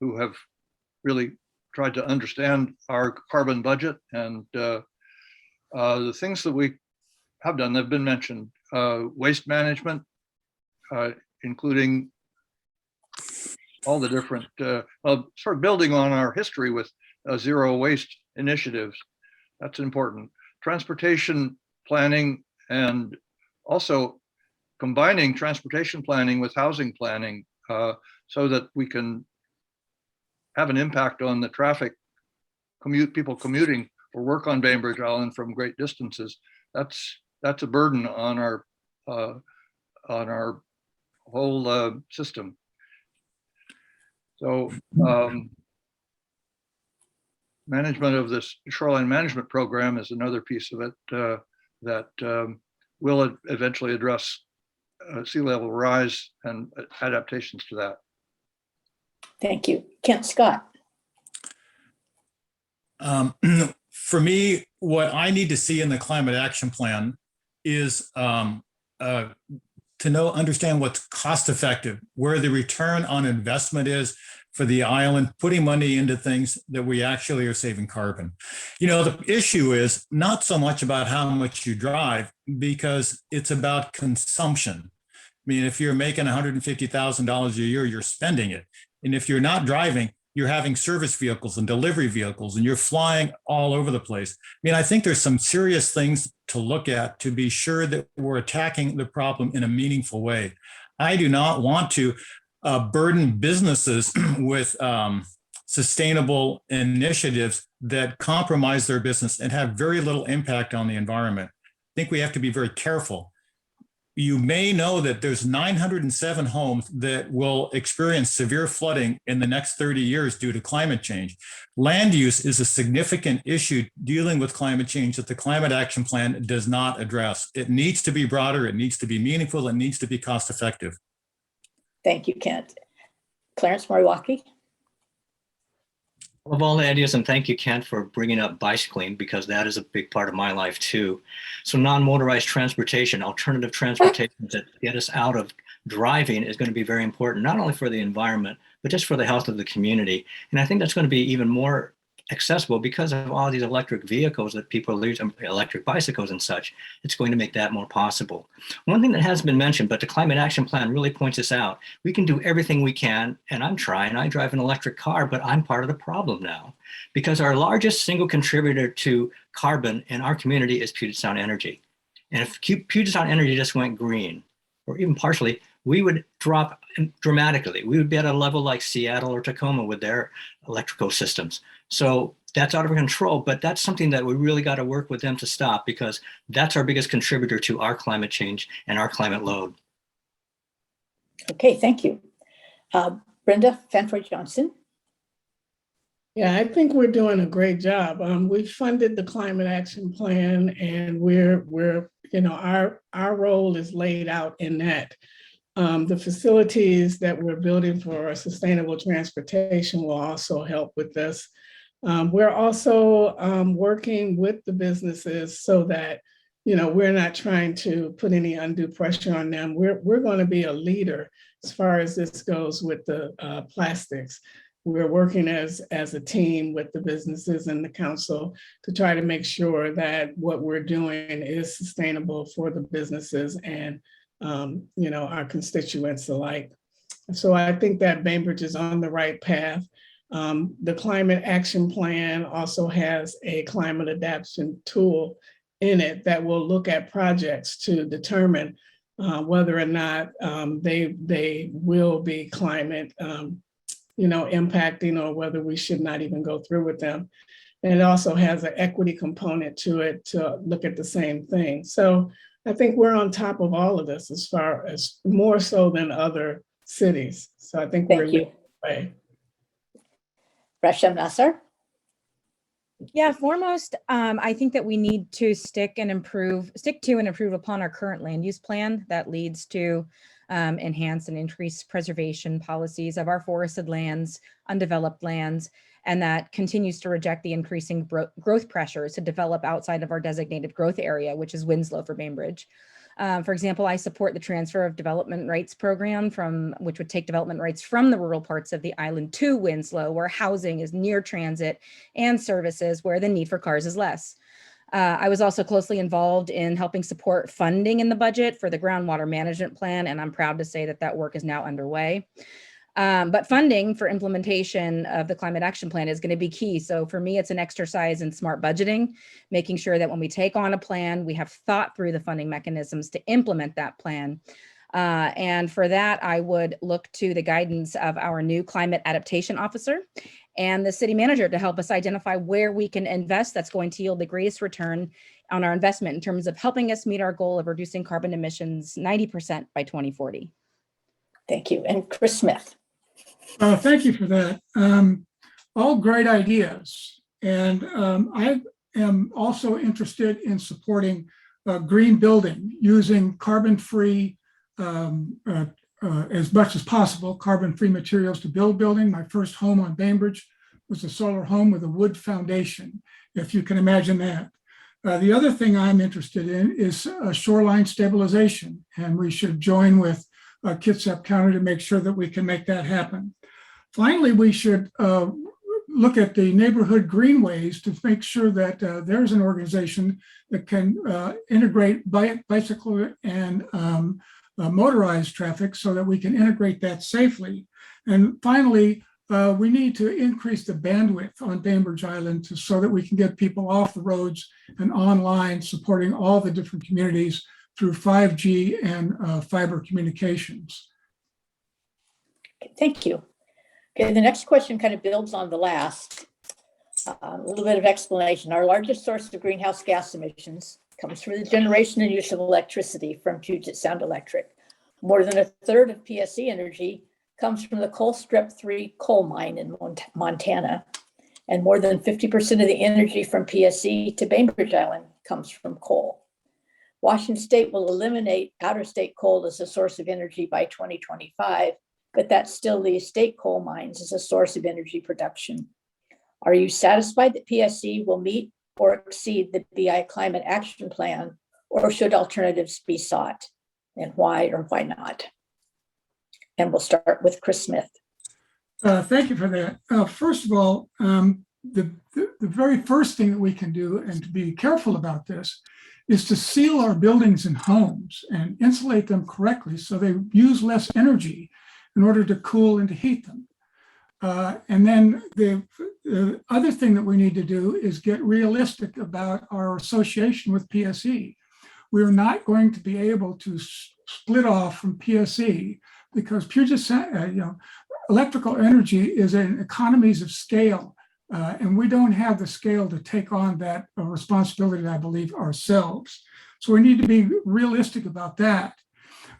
who have really tried to understand our carbon budget, and the things that we have done have been mentioned. Waste management, including all the different, sort of building on our history with zero waste initiatives. That's important. Transportation planning, and also combining transportation planning with housing planning so that we can have an impact on the traffic, people commuting for work on Bainbridge Island from great distances. That's a burden on our whole system. So management of this shoreline management program is another piece of it that will eventually address sea level rise and adaptations to that. Thank you. Kent Scott. For me, what I need to see in the climate action plan is to understand what's cost effective, where the return on investment is for the island, putting money into things that we actually are saving carbon. You know, the issue is not so much about how much you drive, because it's about consumption. I mean, if you're making $150,000 a year, you're spending it. And if you're not driving, you're having service vehicles and delivery vehicles, and you're flying all over the place. I mean, I think there's some serious things to look at to be sure that we're attacking the problem in a meaningful way. I do not want to burden businesses with sustainable initiatives that compromise their business and have very little impact on the environment. I think we have to be very careful. you may know that there's 907 homes that will experience severe flooding in the next 30 years due to climate change. Land use is a significant issue dealing with climate change that the Climate Action Plan does not address. It needs to be broader, it needs to be meaningful, it needs to be cost effective. Thank you, Kent. Clarence, Moriwaki. Of all the ideas, and thank you, Kent, for bringing up bicycling, because that is a big part of my life too. So non-motorized transportation, alternative transportation that get us out of driving is going to be very important, not only for the environment, but just for the health of the community. And I think that's going to be even more accessible because of all these electric vehicles that people use, electric bicycles and such. It's going to make that more possible. One thing that hasn't been mentioned, but the Climate Action Plan really points us out, we can do everything we can, and I'm trying. I drive an electric car, but I'm part of the problem now because our largest single contributor to carbon in our community is Puget Sound Energy. And if Puget Sound Energy just went green, or even partially, we would drop dramatically. We would be at a level like Seattle or Tacoma with their electrical systems. So that's out of control, but that's something that we really got to work with them to stop because that's our biggest contributor to our climate change and our climate load. Okay, thank you. Brenda, Fantroy-Johnson. Yeah, I think we're doing a great job. We funded the Climate Action Plan, and we're our role is laid out in that. The facilities that we're building for sustainable transportation will also help with this. We're also working with the businesses so that, we're not trying to put any undue pressure on them. We're going to be a leader as far as this goes with the plastics. We're working as a team with the businesses and the council to try to make sure that what we're doing is sustainable for the businesses and our constituents alike. So I think that Bainbridge is on the right path. The Climate Action Plan also has a climate adaptation tool in it that will look at projects to determine whether or not they will be climate impacting or whether we should not even go through with them. And it also has an equity component to it to look at the same thing. So I think we're on top of all of this as far as more so than other cities. So I think we're leading the way. Rasham, Nassar. Yeah, foremost, I think that we need to stick to and improve upon our current land use plan that leads to enhance and increase preservation policies of our forested lands, undeveloped lands, and that continues to reject the increasing growth pressures to develop outside of our designated growth area, which is Winslow for Bainbridge. For example, I support the transfer of development rights program which would take development rights from the rural parts of the island to Winslow, where housing is near transit and services where the need for cars is less. I was also closely involved in helping support funding in the budget for the groundwater management plan, and I'm proud to say that that work is now underway. But funding for implementation of the Climate Action Plan is going to be key. So for me, it's an exercise in smart budgeting, making sure that when we take on a plan, we have thought through the funding mechanisms to implement that plan. And for that, I would look to the guidance of our new climate adaptation officer and the city manager to help us identify where we can invest that's going to yield the greatest return on our investment in terms of helping us meet our goal of reducing carbon emissions 90% by 2040. Thank you. And Chris Smith. Thank you for that. All great ideas. And I am also interested in supporting green building using carbon-free, as much as possible, carbon-free materials to build building. My first home on Bainbridge was a solar home with a wood foundation, if you can imagine that. The other thing I'm interested in is shoreline stabilization, and we should join with Kitsap County to make sure that we can make that happen. Finally, we should look at the neighborhood greenways to make sure that there's an organization that can integrate bicycle and motorized traffic so that we can integrate that safely. And finally, we need to increase the bandwidth on Bainbridge Island so that we can get people off the roads and online, supporting all the different communities through 5G and fiber communications. Thank you. Okay, the next question kind of builds on the last. A little bit of explanation. Our largest source of greenhouse gas emissions comes from the generation and use of electricity from Puget Sound Electric. More than a third of PSE energy comes from the Colstrip 3 coal mine in Montana. And more than 50% of the energy from PSE to Bainbridge Island comes from coal. Washington State will eliminate out-of-state coal as a source of energy by 2025, but that still leaves state coal mines as a source of energy production. Are you satisfied that PSE will meet or exceed the BI Climate Action Plan, or should alternatives be sought? And why or why not? And we'll start with Chris Smith. Thank you for that. First of all, the very first thing that we can do, and to be careful about this, is to seal our buildings and homes and insulate them correctly so they use less energy in order to cool and to heat them. And then the other thing that we need to do is get realistic about our association with PSE. We're not going to be able to split off from PSE because Puget Sound, electrical energy is in economies of scale, and we don't have the scale to take on that responsibility, I believe, ourselves. So we need to be realistic about that.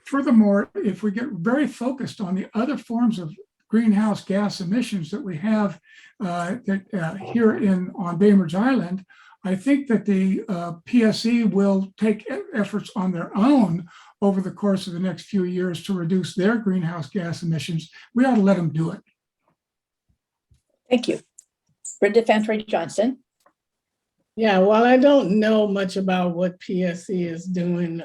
Furthermore, if we get very focused on the other forms of greenhouse gas emissions that we have here on Bainbridge Island, I think that the PSE will take efforts on their own over the course of the next few years to reduce their greenhouse gas emissions. We ought to let them do it. Thank you. Brenda Fantroy-Johnson. Yeah, while I don't know much about what PSE is doing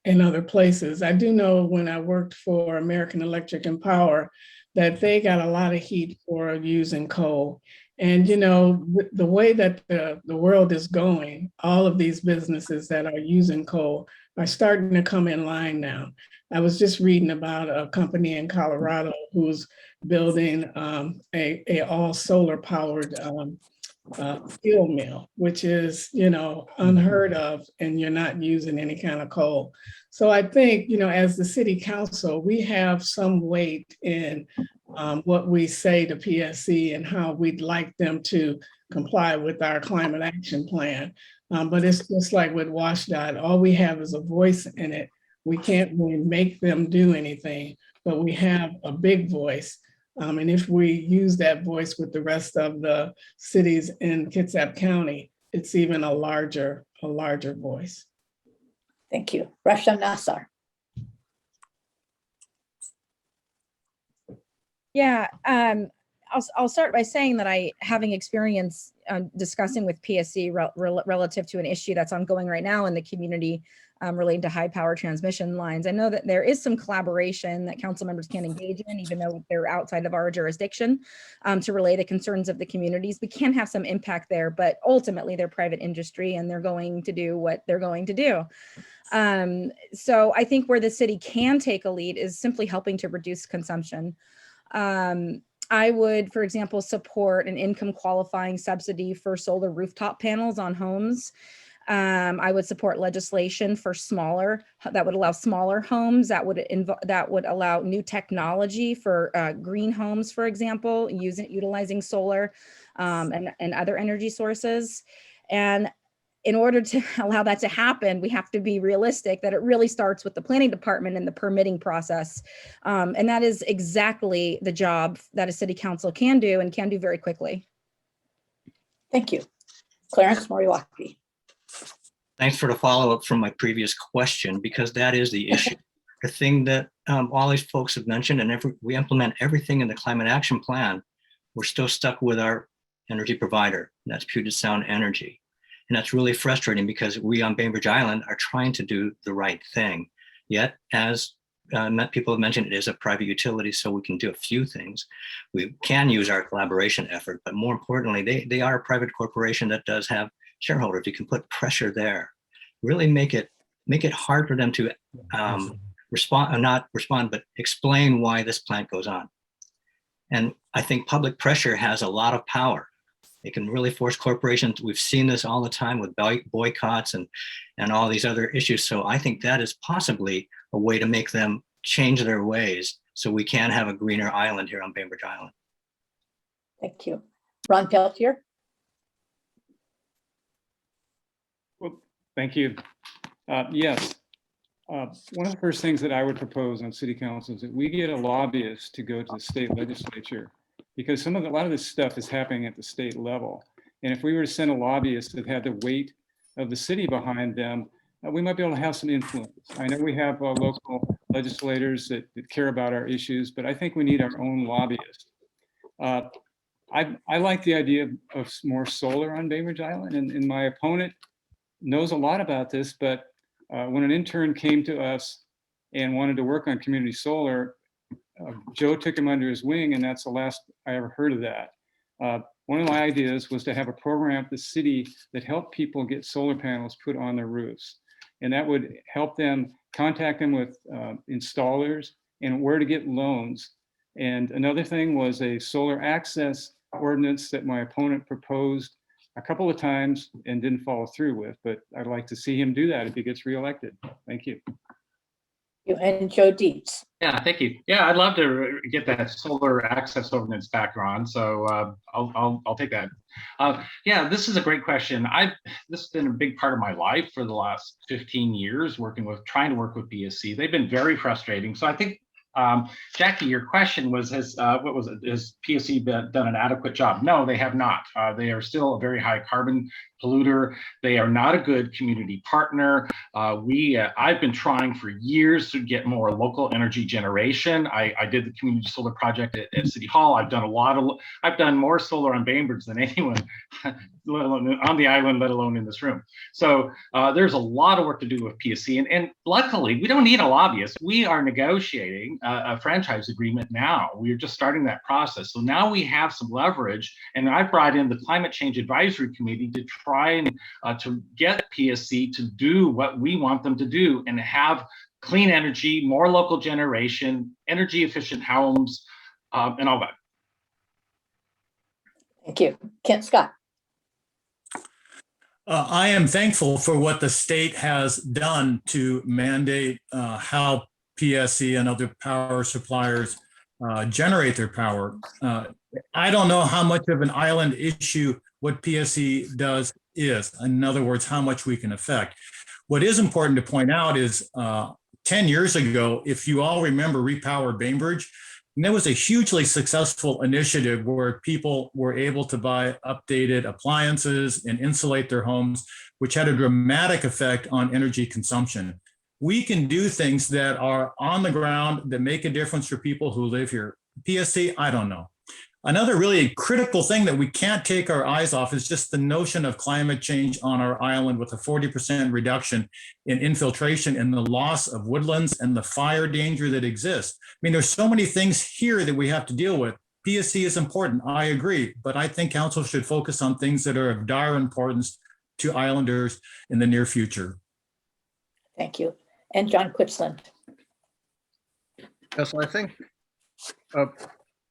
in other places, I do know when I worked for American Electric and Power that they got a lot of heat for using coal. And, the way that the world is going, all of these businesses that are using coal are starting to come in line now. I was just reading about a company in Colorado who's building a all solar powered steel mill, which is, unheard of, and you're not using any kind of coal. So I think, as the city council, we have some weight in what we say to PSE and how we'd like them to comply with our climate action plan. But it's just like with WashDOT, all we have is a voice in it. We can't really make them do anything, but we have a big voice. And if we use that voice with the rest of the cities in Kitsap County, it's even a larger voice. Thank you. Rasham Nassar. Yeah, I'll start by saying that having experience discussing with PSE relative to an issue that's ongoing right now in the community relating to high power transmission lines. I know that there is some collaboration that council members can engage in, even though they're outside of our jurisdiction, to relay the concerns of the communities. We can have some impact there, but ultimately they're private industry and they're going to do what they're going to do. So I think where the city can take a lead is simply helping to reduce consumption. I would, for example, support an income qualifying subsidy for solar rooftop panels on homes. I would support legislation for that would allow smaller homes, that would allow new technology for green homes, for example, utilizing solar and other energy sources. And in order to allow that to happen, we have to be realistic that it really starts with the planning department and the permitting process. And that is exactly the job that a city council can do and can do very quickly. Thank you. Clarence Moriwaki. Thanks for the follow-up from my previous question, because that is the issue. The thing that all these folks have mentioned, and we implement everything in the climate action plan, we're still stuck with our energy provider, and that's Puget Sound Energy. And that's really frustrating because we on Bainbridge Island are trying to do the right thing. Yet, as people have mentioned, it is a private utility, so we can do a few things. We can use our collaboration effort, but more importantly, they are a private corporation that does have shareholders. You can put pressure there. Really make it hard for them to not respond, but explain why this plant goes on. And I think public pressure has a lot of power. It can really force corporations. We've seen this all the time with boycotts and all these other issues. So I think that is possibly a way to make them change their ways so we can have a greener island here on Bainbridge Island. Thank you. Ron Peltier. Well, Thank you. Yes. One of the first things that I would propose on city council is that we get a lobbyist to go to the state legislature, because a lot of this stuff is happening at the state level. And if we were to send a lobbyist that had the weight of the city behind them, we might be able to have some influence. I know we have local legislators that care about our issues, but I think we need our own lobbyist. I like the idea of more solar on Bainbridge Island, and my opponent knows a lot about this, but when an intern came to us and wanted to work on community solar, Joe took him under his wing, and that's the last I ever heard of that. One of my ideas was to have a program at the city that helped people get solar panels put on their roofs. And that would help them contact them with installers and where to get loans. And another thing was a solar access ordinance that my opponent proposed a couple of times and didn't follow through with, but I'd like to see him do that if he gets reelected. Thank you. And Joe Deets. Yeah, thank you. Yeah, I'd love to get that solar access ordinance back on. So I'll take that. Yeah, this is a great question. This has been a big part of my life for the last 15 years, trying to work with PSC. They've been very frustrating. So I think, Jackie, your question was, has PSC done an adequate job? No, they have not. They are still a very high carbon polluter. They are not a good community partner. I've been trying for years to get more local energy generation. I did the community solar project at City Hall. I've done more solar on Bainbridge than anyone let alone on the island, let alone in this room. So there's a lot of work to do with PSC, and luckily we don't need a lobbyist. We are negotiating a franchise agreement now. We're just starting that process. So now we have some leverage, and I brought in the Climate Change Advisory Committee to try and to get PSC to do what we want them to do and have clean energy, more local generation, energy efficient homes, and all that. Thank you. Kent Scott. I am thankful for what the state has done to mandate how PSC and other power suppliers generate their power. I don't know how much of an island issue what PSC does is. In other words, how much we can affect. What is important to point out is 10 years ago, if you all remember Repower Bainbridge, and that was a hugely successful initiative where people were able to buy updated appliances and insulate their homes, which had a dramatic effect on energy consumption. We can do things that are on the ground that make a difference for people who live here. PSC, I don't know. Another really critical thing that we can't take our eyes off is just the notion of climate change on our island, with a 40% reduction in infiltration and the loss of woodlands and the fire danger that exists. I mean, there's so many things here that we have to deal with. PSC is important, I agree, but I think council should focus on things that are of dire importance to islanders in the near future. Thank you. And John Quitslund. Yes, I think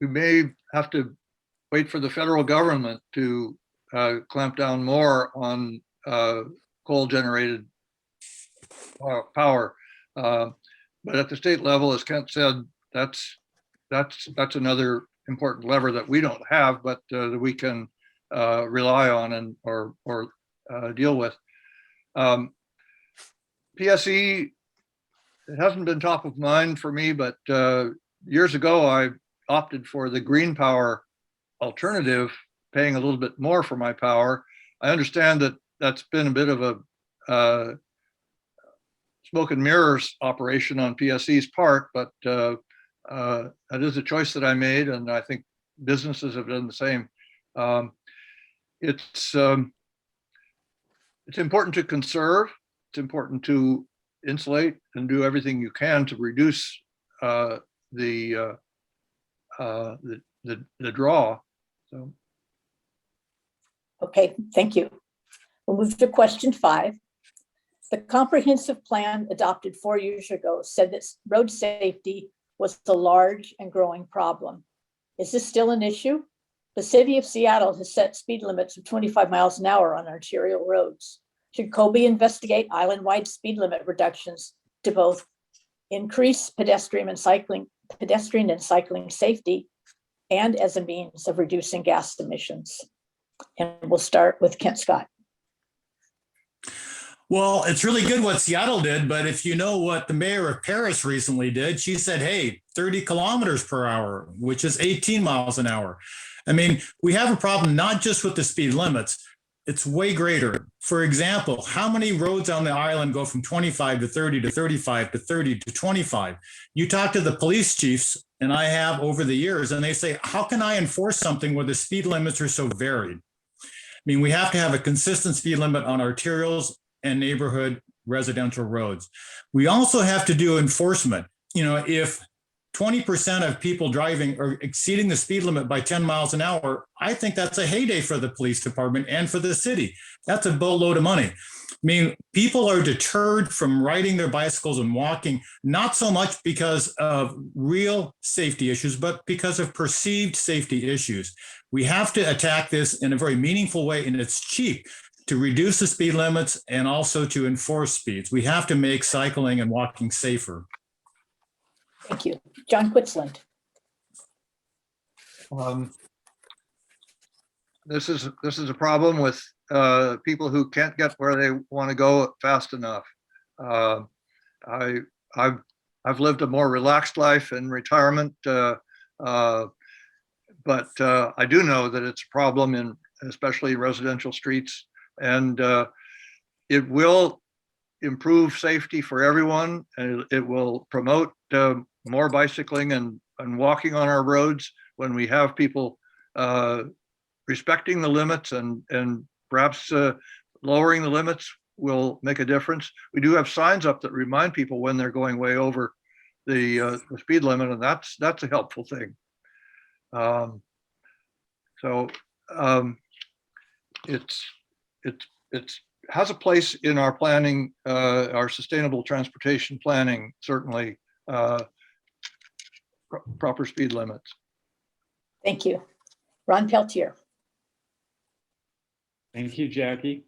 we may have to wait for the federal government to clamp down more on coal-generated power. But at the state level, as Kent said, that's another important lever that we don't have, but that we can rely on and or deal with. PSE, it hasn't been top of mind for me, but years ago I opted for the green power alternative, paying a little bit more for my power. I understand that that's been a bit of a smoke and mirrors operation on PSE's part, but that is a choice that I made, and I think businesses have done the same. It's important to conserve. It's important to insulate and do everything you can to reduce the draw. So. Okay, thank you. We'll move to question 5. The comprehensive plan adopted 4 years ago said that road safety was a large and growing problem. Is this still an issue? The city of Seattle has set speed limits of 25 miles an hour on arterial roads. Should Kobe investigate island-wide speed limit reductions to both increase pedestrian and cycling safety and as a means of reducing gas emissions? And we'll start with Kent Scott. Well, it's really good what Seattle did, but if you know what the mayor of Paris recently did, she said, hey, 30 kilometers per hour, which is 18 miles an hour. I mean, we have a problem not just with the speed limits, it's way greater. For example, how many roads on the island go from 25 to 30 to 35 to 30 to 25? You talk to the police chiefs, and I have over the years, and they say, how can I enforce something where the speed limits are so varied? I mean, we have to have a consistent speed limit on arterials and neighborhood residential roads. We also have to do enforcement. You know, if 20% of people driving are exceeding the speed limit by 10 miles an hour, I think that's a heyday for the police department and for the city. That's a boatload of money. I mean, people are deterred from riding their bicycles and walking, not so much because of real safety issues, but because of perceived safety issues. We have to attack this in a very meaningful way, and it's cheap to reduce the speed limits and also to enforce speeds. We have to make cycling and walking safer. Thank you. John Quitslund. This is a problem with people who can't get where they want to go fast enough. I've lived a more relaxed life in retirement, but I do know that it's a problem in especially residential streets, and it will improve safety for everyone, and it will promote more bicycling and walking on our roads when we have people respecting the limits, and perhaps lowering the limits will make a difference. We do have signs up that remind people when they're going way over the speed limit, and that's a helpful thing. It has a place in our planning, our sustainable transportation planning, certainly. Proper speed limits. Thank you. Ron Peltier. Thank you, Jackie.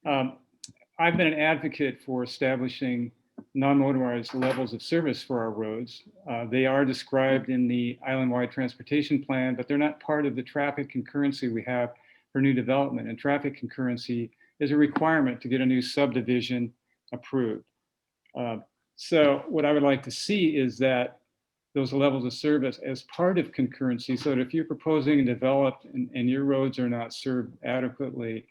I've been an advocate for establishing non-motorized levels of service for our roads. They are described in the island-wide transportation plan, but they're not part of the traffic concurrency we have for new development. And traffic concurrency is a requirement to get a new subdivision approved. So what I would like to see is that those levels of service as part of concurrency, so that if you're proposing and develop and your roads are not served adequately,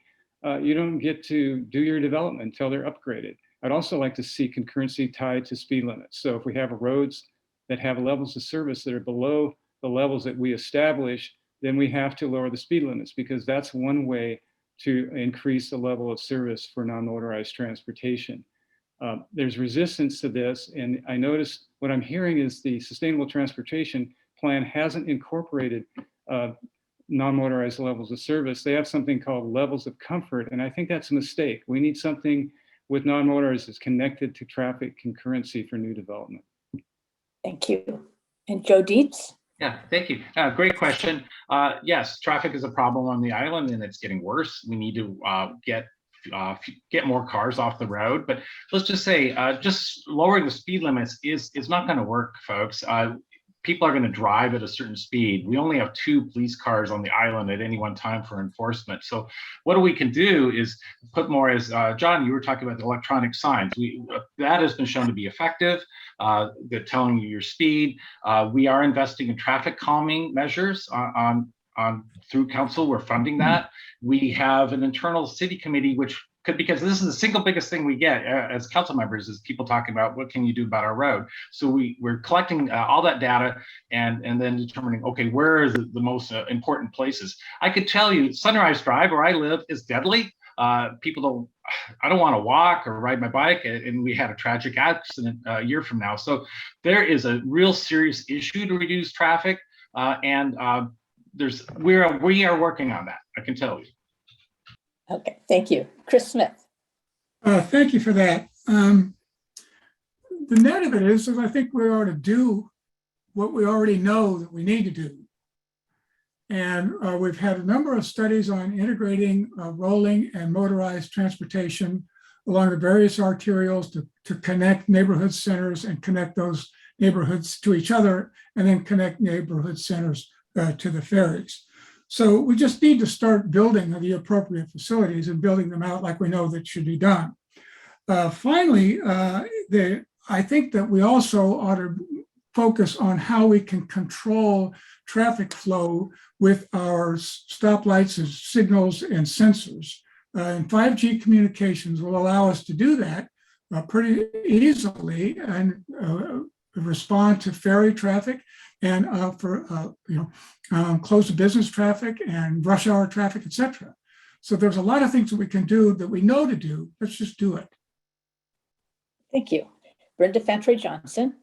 you don't get to do your development until they're upgraded. I'd also like to see concurrency tied to speed limits. So if we have roads that have levels of service that are below the levels that we establish, then we have to lower the speed limits, because that's one way to increase the level of service for non-motorized transportation. There's resistance to this, and I noticed what I'm hearing is the Sustainable Transportation Plan hasn't incorporated non-motorized levels of service. They have something called levels of comfort, and I think that's a mistake. We need something with non-motorized that's connected to traffic concurrency for new development. Thank you. And Joe Deets. Yeah, thank you. Great question. Yes, traffic is a problem on the island, and it's getting worse. We need to get more cars off the road, but let's just say just lowering the speed limits is not going to work, folks. People are going to drive at a certain speed. We only have 2 police cars on the island at any one time for enforcement. So what we can do is put more, as John, you were talking about the electronic signs. That has been shown to be effective. They're telling you your speed. We are investing in traffic calming measures through council. We're funding that. We have an internal city committee, which because this is the single biggest thing we get as council members is people talking about what can you do about our road. So we're collecting all that data and then determining, okay, where are the most important places. I could tell you Sunrise Drive, where I live, is deadly. I don't want to walk or ride my bike, and we had a tragic accident a year from now. So there is a real serious issue to reduce traffic, and we are working on that, I can tell you. Okay, thank you. Chris Smith. Thank you for that. The net of it is I think we ought to do what we already know that we need to do. And we've had a number of studies on integrating rolling and motorized transportation along the various arterials to connect neighborhood centers and connect those neighborhoods to each other, and then connect neighborhood centers to the ferries. So we just need to start building the appropriate facilities and building them out like we know that should be done. Finally, I think that we also ought to focus on how we can control traffic flow with our stoplights and signals and sensors. And 5G communications will allow us to do that pretty easily and respond to ferry traffic and close to business traffic and rush hour traffic, etc. So there's a lot of things that we can do that we know to do. Let's just do it. Thank you. Brenda Fantroy-Johnson.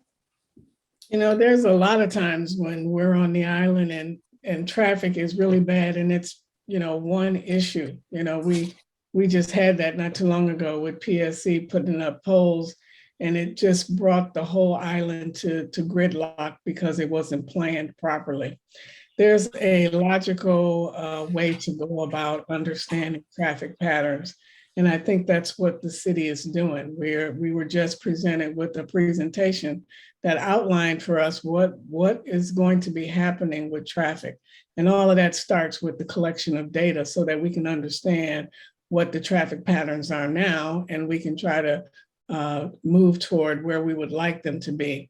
You know, there's a lot of times when we're on the island and traffic is really bad and it's, you know, one issue. You know, we just had that not too long ago with PSC putting up poles, and it just brought the whole island to gridlock because it wasn't planned properly. There's a logical way to go about understanding traffic patterns. And I think that's what the city is doing. We were just presented with a presentation that outlined for us what is going to be happening with traffic. And all of that starts with the collection of data so that we can understand what the traffic patterns are now, and we can try to move toward where we would like them to be.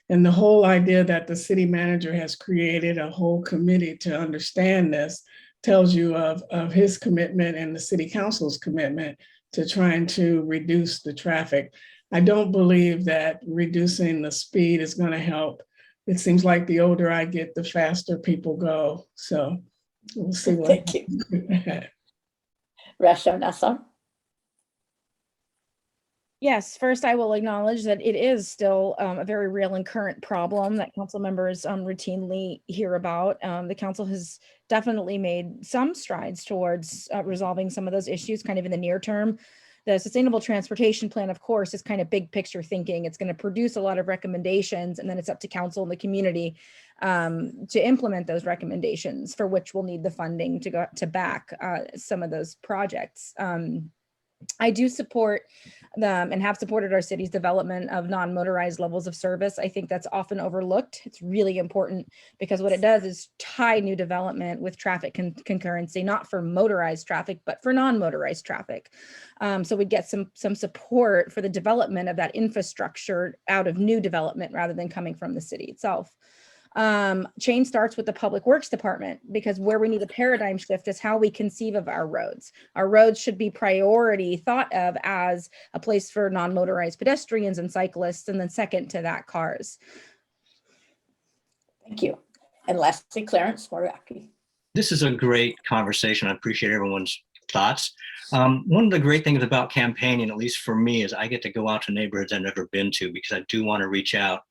And the whole idea that the city manager has created a whole committee to understand this tells you of his commitment and the city council's commitment to trying to reduce the traffic. I don't believe that reducing the speed is going to help. It seems like the older I get, the faster people go. So we'll see what. Thank you. Rasham, Nassar. Yes, first I will acknowledge that it is still a very real and current problem that council members routinely hear about. The council has definitely made some strides towards resolving some of those issues kind of in the near term. The Sustainable Transportation Plan, of course, is kind of big picture thinking. It's going to produce a lot of recommendations, and then it's up to council and the community to implement those recommendations, for which we'll need the funding to go to back some of those projects. I do support them and have supported our city's development of non-motorized levels of service. I think that's often overlooked. It's really important because what it does is tie new development with traffic concurrency, not for motorized traffic, but for non-motorized traffic. So we get some support for the development of that infrastructure out of new development rather than coming from the city itself. Change starts with the Public Works Department, because where we need a paradigm shift is how we conceive of our roads. Our roads should be priority thought of as a place for non-motorized pedestrians and cyclists, and then second to that, cars. Thank you. And lastly, Clarence, Moriwaki. This is a great conversation. I appreciate everyone's thoughts. One of the great things about campaigning, at least for me, is I get to go out to neighborhoods I've never been to because I do want to reach out.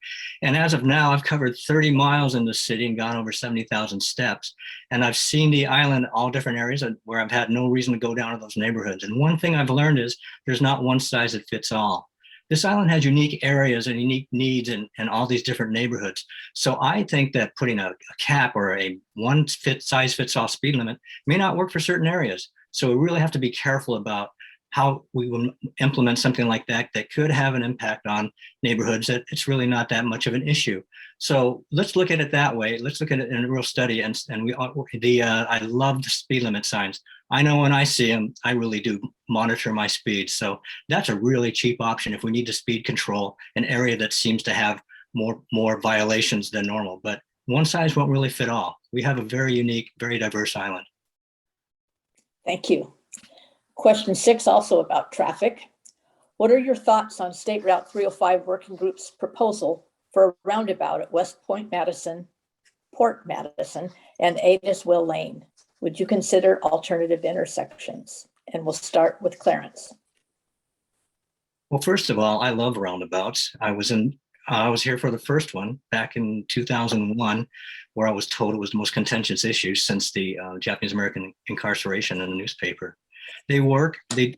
And as of now, I've covered 30 miles in the city and gone over 70,000 steps. And I've seen the island, all different areas where I've had no reason to go down to those neighborhoods. And one thing I've learned is there's not one size that fits all. This island has unique areas and unique needs in all these different neighborhoods. So I think that putting a cap or a one size fits all speed limit may not work for certain areas. So we really have to be careful about how we will implement something like that that could have an impact on neighborhoods that it's really not that much of an issue. So let's look at it that way. Let's look at it in a real study. And I love the speed limit signs. I know when I see them, I really do monitor my speed. So that's a really cheap option if we need to speed control an area that seems to have more violations than normal. But one size won't really fit all. We have a very unique, very diverse island. Thank you. Question 6, also about traffic. What are your thoughts on State Route 305 Working Group's proposal for a roundabout at West Point Madison, Port Madison, and Adiswell Lane? Would you consider alternative intersections? And we'll start with Clarence. Well, first of all, I love roundabouts. I was here for the first one back in 2001, where I was told it was the most contentious issue since the Japanese American incarceration in the newspaper. They work, they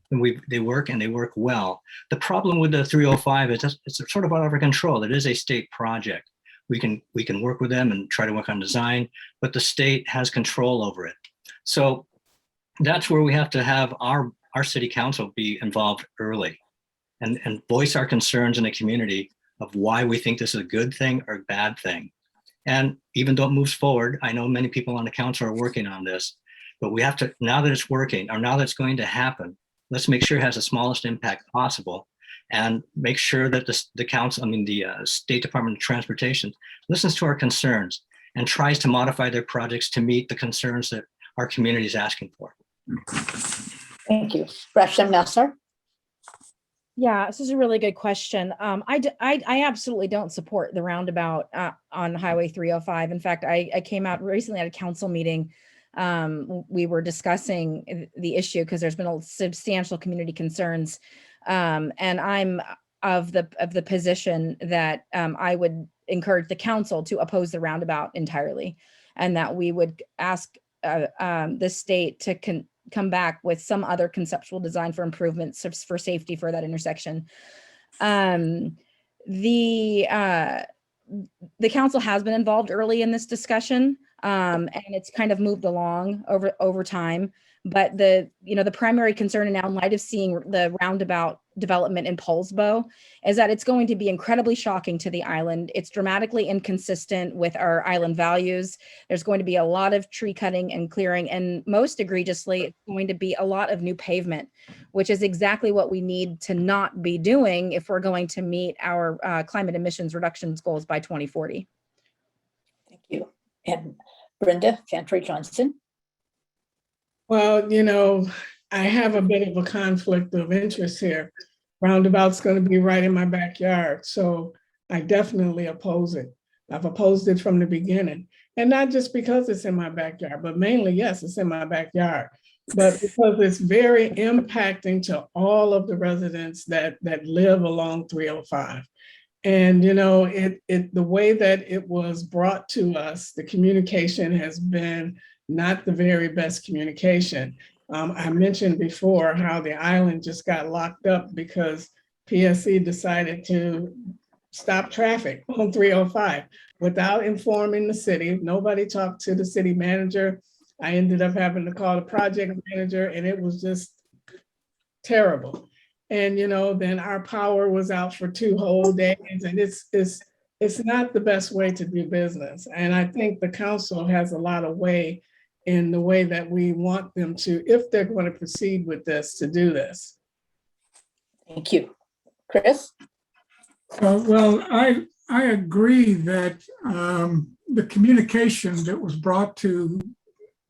work, and they work well. The problem with the 305 is it's sort of out of our control. It is a state project. We can work with them and try to work on design, but the state has control over it. So that's where we have to have our city council be involved early and voice our concerns in the community of why we think this is a good thing or a bad thing. And even though it moves forward, I know many people on the council are working on this, but we have to, now that it's working or now that it's going to happen, let's make sure it has the smallest impact possible and make sure that the council, the State Department of Transportation listens to our concerns and tries to modify their projects to meet the concerns that our community is asking for. Thank you. Rasham, Nassar? Yeah, this is a really good question. I absolutely don't support the roundabout on Highway 305. In fact, I came out recently at a council meeting. We were discussing the issue because there's been a substantial community concerns. And I'm of the position that I would encourage the council to oppose the roundabout entirely, and that we would ask the state to come back with some other conceptual design for improvements for safety for that intersection. The council has been involved early in this discussion, and it's kind of moved along over time. But the primary concern now, in light of seeing the roundabout development in Poulsbo, is that it's going to be incredibly shocking to the island. It's dramatically inconsistent with our island values. There's going to be a lot of tree cutting and clearing, and most egregiously, it's going to be a lot of new pavement, which is exactly what we need to not be doing if we're going to meet our climate emissions reductions goals by 2040. Thank you. And Brenda, Fantroy-Johnson? Well, I have a bit of a conflict of interest here. Roundabout's going to be right in my backyard, so I definitely oppose it. I've opposed it from the beginning, and not just because it's in my backyard, but mainly, yes, it's in my backyard, but because it's very impacting to all of the residents that live along 305. And the way that it was brought to us, the communication has been not the very best communication. I mentioned before how the island just got locked up because PSC decided to stop traffic on 305 without informing the city. Nobody talked to the city manager. I ended up having to call the project manager, and it was just terrible. And then our power was out for 2 whole days, and it's not the best way to do business. And I think the council has a lot of way in the way that we want them to, if they're going to proceed with this, to do this. Thank you. Chris? Well, I agree that the communication that was brought to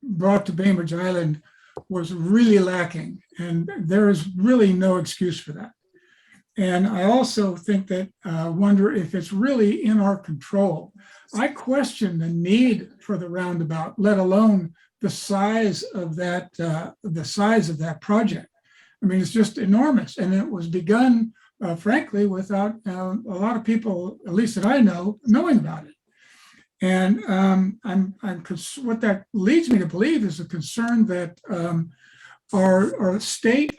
Bainbridge Island was really lacking, and there is really no excuse for that. And I also think that wonder if it's really in our control. I question the need for the roundabout, let alone the size of that project. I mean, it's just enormous, and it was begun, frankly, without a lot of people, at least that I know, knowing about it. And what that leads me to believe is a concern that our state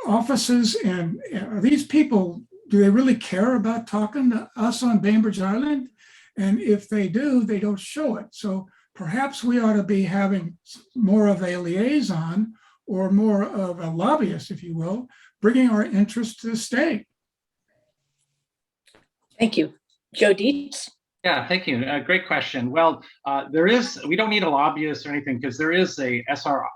offices and these people, do they really care about talking to us on Bainbridge Island? And if they do, they don't show it. So perhaps we ought to be having more of a liaison or more of a lobbyist, if you will, bringing our interests to the state. Thank you. Joe Deets? Yeah, thank you. Great question. Well, we don't need a lobbyist or anything because there is a SR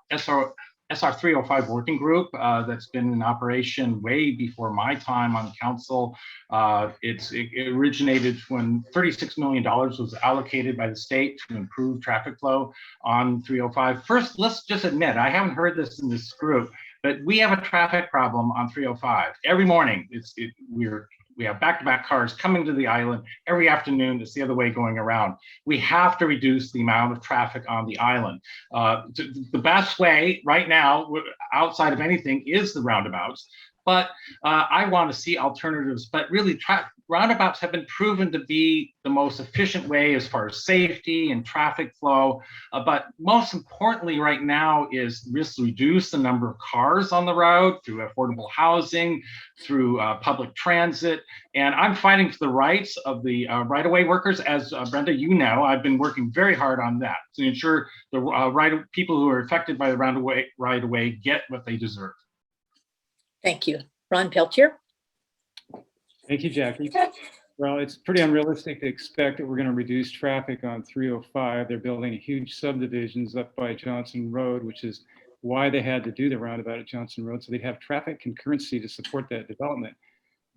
305 working group that's been in operation way before my time on council. It originated when $36 million was allocated by the state to improve traffic flow on 305. First, let's just admit, I haven't heard this in this group, but we have a traffic problem on 305. Every morning, we have back-to-back cars coming to the island. Every afternoon, it's the other way going around. We have to reduce the amount of traffic on the island. The best way right now, outside of anything, is the roundabouts. But I want to see alternatives. But really, roundabouts have been proven to be the most efficient way as far as safety and traffic flow. But most importantly right now is just reduce the number of cars on the road through affordable housing, through public transit. And I'm fighting for the rights of the right-of-way workers. As Brenda, I've been working very hard on that to ensure the people who are affected by the right-of-way get what they deserve. Thank you. Ron Peltier? Thank you, Jackie. Well, it's pretty unrealistic to expect that we're going to reduce traffic on 305. They're building huge subdivisions up by Johnson Road, which is why they had to do the roundabout at Johnson Road, so they'd have traffic concurrency to support that development.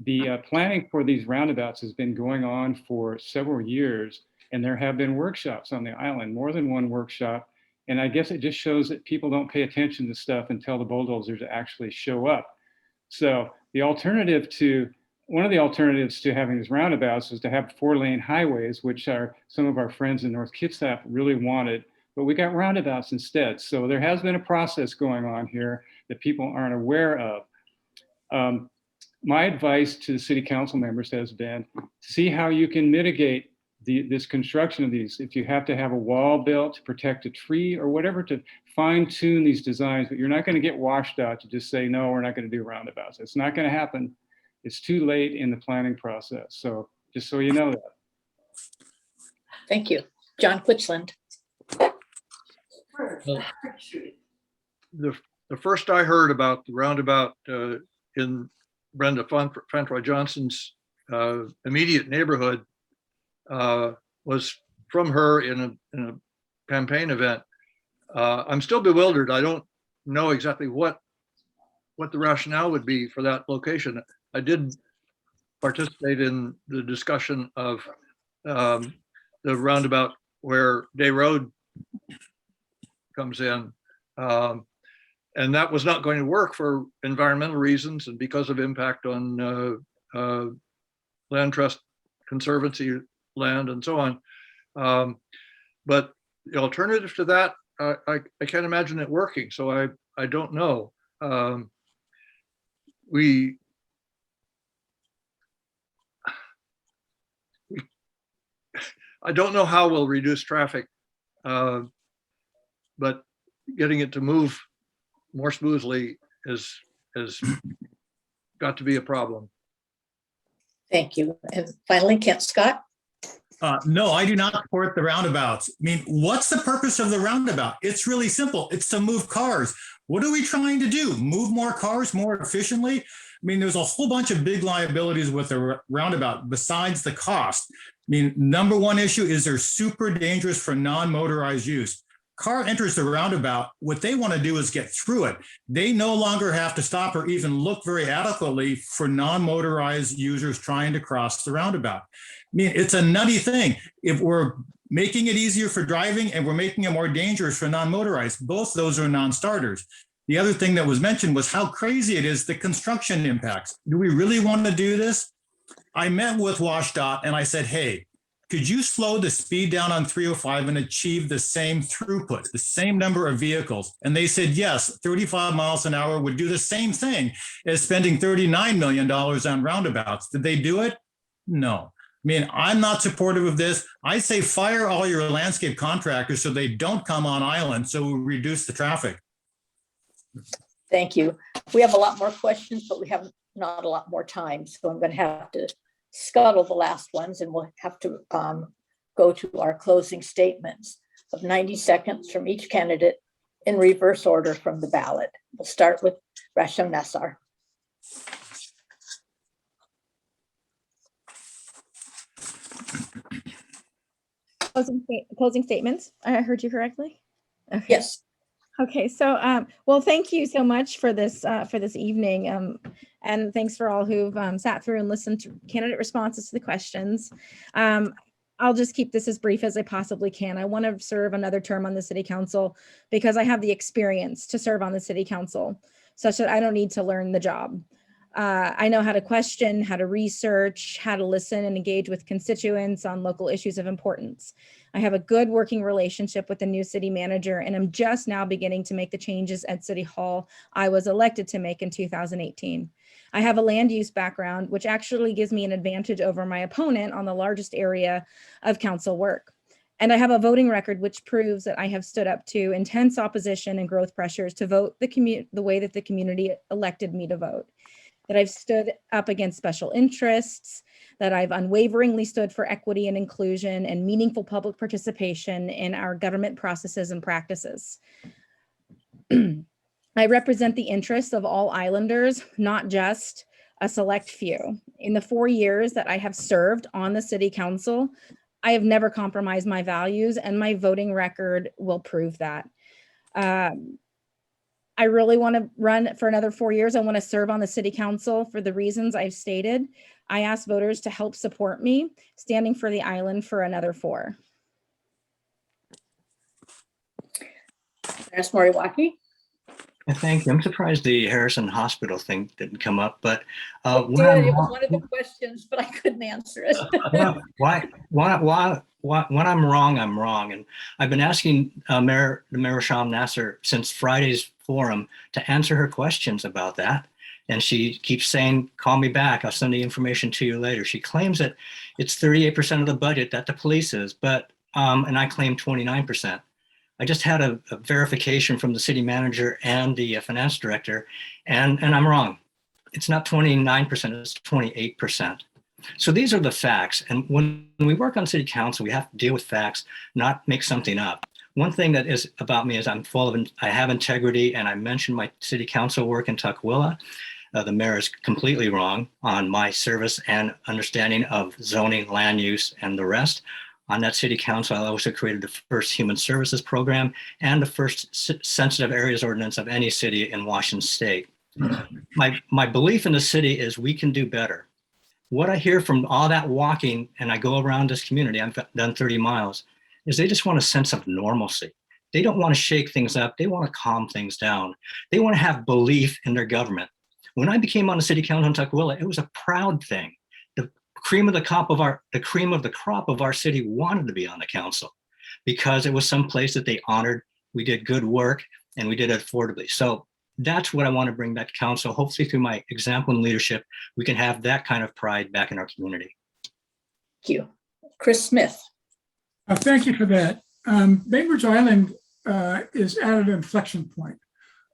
The planning for these roundabouts has been going on for several years, and there have been workshops on the island, more than one workshop. And I guess it just shows that people don't pay attention to stuff until the bulldozers actually show up. So one of the alternatives to having these roundabouts is to have 4-lane highways, which are some of our friends in North Kitsap really wanted, but we got roundabouts instead. So there has been a process going on here that people aren't aware of. My advice to the city council members has been to see how you can mitigate this construction of these. If you have to have a wall built to protect a tree or whatever, to fine tune these designs, but you're not going to get washed out to just say, no, we're not going to do roundabouts. It's not going to happen. It's too late in the planning process. So just so you know that. Thank you. John Quitslund. The first I heard about the roundabout in Brenda Fantroy-Johnson's immediate neighborhood was from her in a campaign event. I'm still bewildered. I don't know exactly what the rationale would be for that location. I did participate in the discussion of the roundabout where Day Road comes in. And that was not going to work for environmental reasons and because of impact on land trust, conservancy land, and so on. But the alternative to that, I can't imagine it working. So I don't know. I don't know how we'll reduce traffic, but getting it to move more smoothly has got to be a problem. Thank you. And finally, Kent Scott. No, I do not support the roundabouts. I mean, what's the purpose of the roundabout? It's really simple. It's to move cars. What are we trying to do? Move more cars more efficiently? I mean, there's a whole bunch of big liabilities with the roundabout besides the cost. I mean, number one issue is they're super dangerous for non-motorized use. Car enters the roundabout, what they want to do is get through it. They no longer have to stop or even look very adequately for non-motorized users trying to cross the roundabout. I mean, it's a nutty thing. If we're making it easier for driving and we're making it more dangerous for non-motorized, both those are non-starters. The other thing that was mentioned was how crazy it is, the construction impacts. Do we really want to do this? I met with WashDOT and I said, hey, could you slow the speed down on 305 and achieve the same throughput, the same number of vehicles? And they said, yes, 35 miles an hour would do the same thing as spending $39 million on roundabouts. Did they do it? No. I mean, I'm not supportive of this. I say fire all your landscape contractors so they don't come on island, so we reduce the traffic. Thank you. We have a lot more questions, but we have not a lot more time. So I'm going to have to scuttle the last ones and we'll have to go to our closing statements of 90 seconds from each candidate in reverse order from the ballot. We'll start with Rasham Nassar. Closing statements. I heard you correctly? Okay. Yes. Okay, so well, thank you so much for this evening, and thanks for all who've sat through and listened to candidate responses to the questions. I'll just keep this as brief as I possibly can. I want to serve another term on the city council because I have the experience to serve on the city council, such that I don't need to learn the job. I know how to question, how to research, how to listen and engage with constituents on local issues of importance. I have a good working relationship with the new city manager, and I'm just now beginning to make the changes at City Hall I was elected to make in 2018. I have a land use background, which actually gives me an advantage over my opponent on the largest area of council work. And I have a voting record which proves that I have stood up to intense opposition and growth pressures to vote the way that the community elected me to vote. That I've stood up against special interests, that I've unwaveringly stood for equity and inclusion and meaningful public participation in our government processes and practices. I represent the interests of all islanders, not just a select few. In the 4 years that I have served on the city council, I have never compromised my values, and my voting record will prove that. I really want to run for another 4 years. I want to serve on the city council for the reasons I've stated. I ask voters to help support me, standing for the island for another 4. There's Moriwaki. Thank you. I'm surprised the Harrison Hospital thing didn't come up, but It when did. I'm It was wrong- one of the questions, but I couldn't answer it. when I'm wrong, I'm wrong. And I've been asking Mayor Rasham Nassar since Friday's forum to answer her questions about that. And she keeps saying, call me back. I'll send the information to you later. She claims that it's 38% of the budget that the police is, but, and I claim 29%. I just had a verification from the city manager and the finance director, and I'm wrong. It's not 29%, it's 28%. So these are the facts. And when we work on city council, we have to deal with facts, not make something up. One thing that is about me is I have integrity, and I mentioned my city council work in Tukwila. The mayor is completely wrong on my service and understanding of zoning, land use, and the rest. On that city council, I also created the first human services program and the first sensitive areas ordinance of any city in Washington state. My belief in the city is we can do better. What I hear from all that walking, and I go around this community, I've done 30 miles, is they just want a sense of normalcy. They don't want to shake things up. They want to calm things down. They want to have belief in their government. When I became on the city council in Tukwila, it was a proud thing. The cream of the crop of our city wanted to be on the council because it was some place that they honored. We did good work and we did it affordably. So that's what I want to bring back to council. Hopefully through my example and leadership, we can have that kind of pride back in our community. Thank you. Chris Smith. Thank you for that. Bainbridge Island is at an inflection point.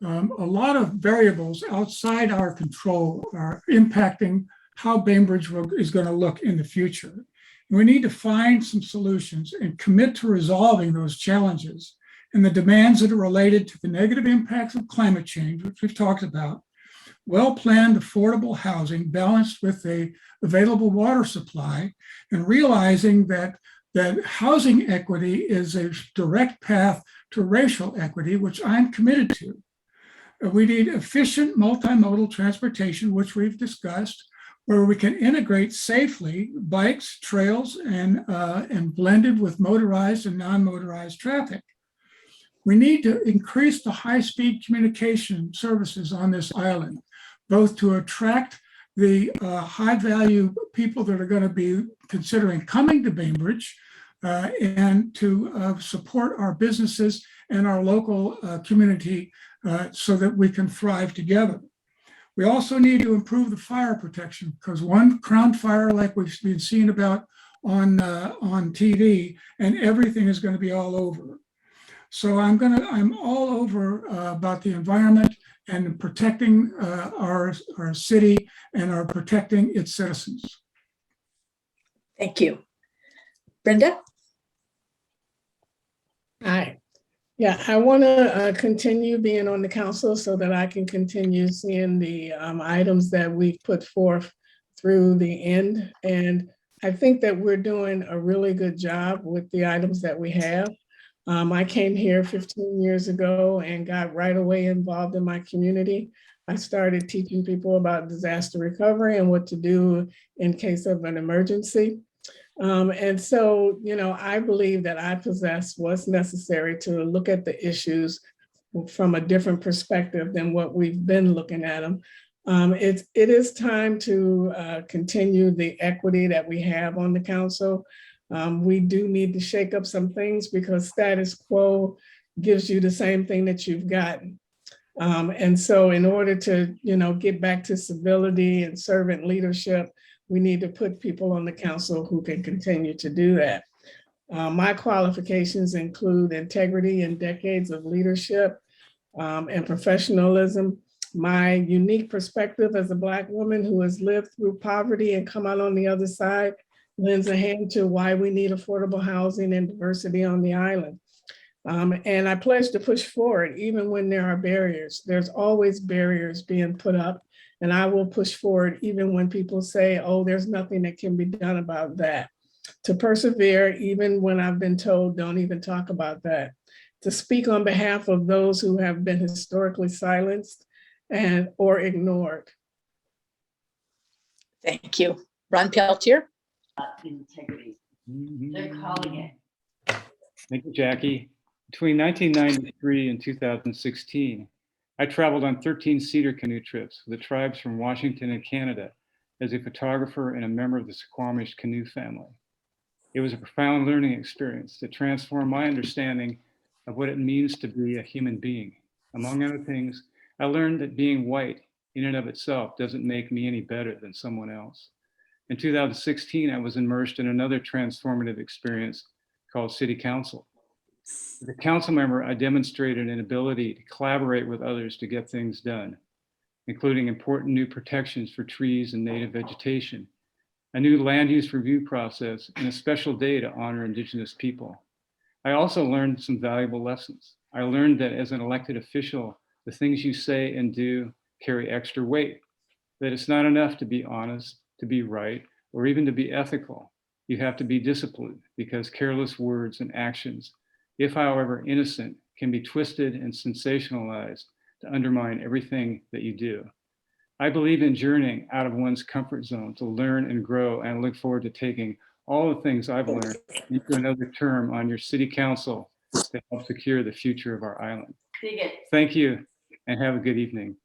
A lot of variables outside our control are impacting how Bainbridge is going to look in the future. We need to find some solutions and commit to resolving those challenges and the demands that are related to the negative impacts of climate change, which we've talked about, well-planned, affordable housing balanced with a available water supply, and realizing that housing equity is a direct path to racial equity, which I'm committed to. We need efficient multimodal transportation, which we've discussed, where we can integrate safely bikes, trails, and blended with motorized and non-motorized traffic. We need to increase the high-speed communication services on this island, both to attract the high-value people that are going to be considering coming to Bainbridge and to support our businesses and our local community so that we can thrive together. We also need to improve the fire protection because one crown fire like we've been seeing about on TV and everything is going to be all over. So I'm all over about the environment and protecting our city and are protecting its citizens. Thank you. Brenda? Hi. Yeah, I want to continue being on the council so that I can continue seeing the items that we've put forth through the end. And I think that we're doing a really good job with the items that we have. I came here 15 years ago and got right away involved in my community. I started teaching people about disaster recovery and what to do in case of an emergency. And so, I believe that I possess what's necessary to look at the issues from a different perspective than what we've been looking at them. It is time to continue the equity that we have on the council. We do need to shake up some things because status quo gives you the same thing that you've gotten. And so in order to, get back to civility and servant leadership, we need to put people on the council who can continue to do that. My qualifications include integrity and decades of leadership and professionalism. My unique perspective as a Black woman who has lived through poverty and come out on the other side lends a hand to why we need affordable housing and diversity on the island. And I pledge to push forward even when there are barriers. There's always barriers being put up. And I will push forward even when people say, oh, there's nothing that can be done about that. To persevere, even when I've been told, don't even talk about that. To speak on behalf of those who have been historically silenced and or ignored. Thank you. Ron Peltier. Integrity. They're calling it. Thank you, Jackie. Between 1993 and 2016, I traveled on 13 cedar canoe trips with the tribes from Washington and Canada as a photographer and a member of the Squamish canoe family. It was a profound learning experience that transformed my understanding of what it means to be a human being. Among other things, I learned that being white in and of itself doesn't make me any better than someone else. In 2016, I was immersed in another transformative experience called City Council. As a council member, I demonstrated an ability to collaborate with others to get things done, including important new protections for trees and native vegetation, a new land use review process, and a special day to honor Indigenous people. I also learned some valuable lessons. I learned that as an elected official, the things you say and do carry extra weight, that it's not enough to be honest, to be right, or even to be ethical. You have to be disciplined because careless words and actions, if however innocent, can be twisted and sensationalized to undermine everything that you do. I believe in journeying out of one's comfort zone to learn and grow, and I look forward to taking all the things I've learned into another term on your city council to help secure the future of our island. Thank you and have a good evening.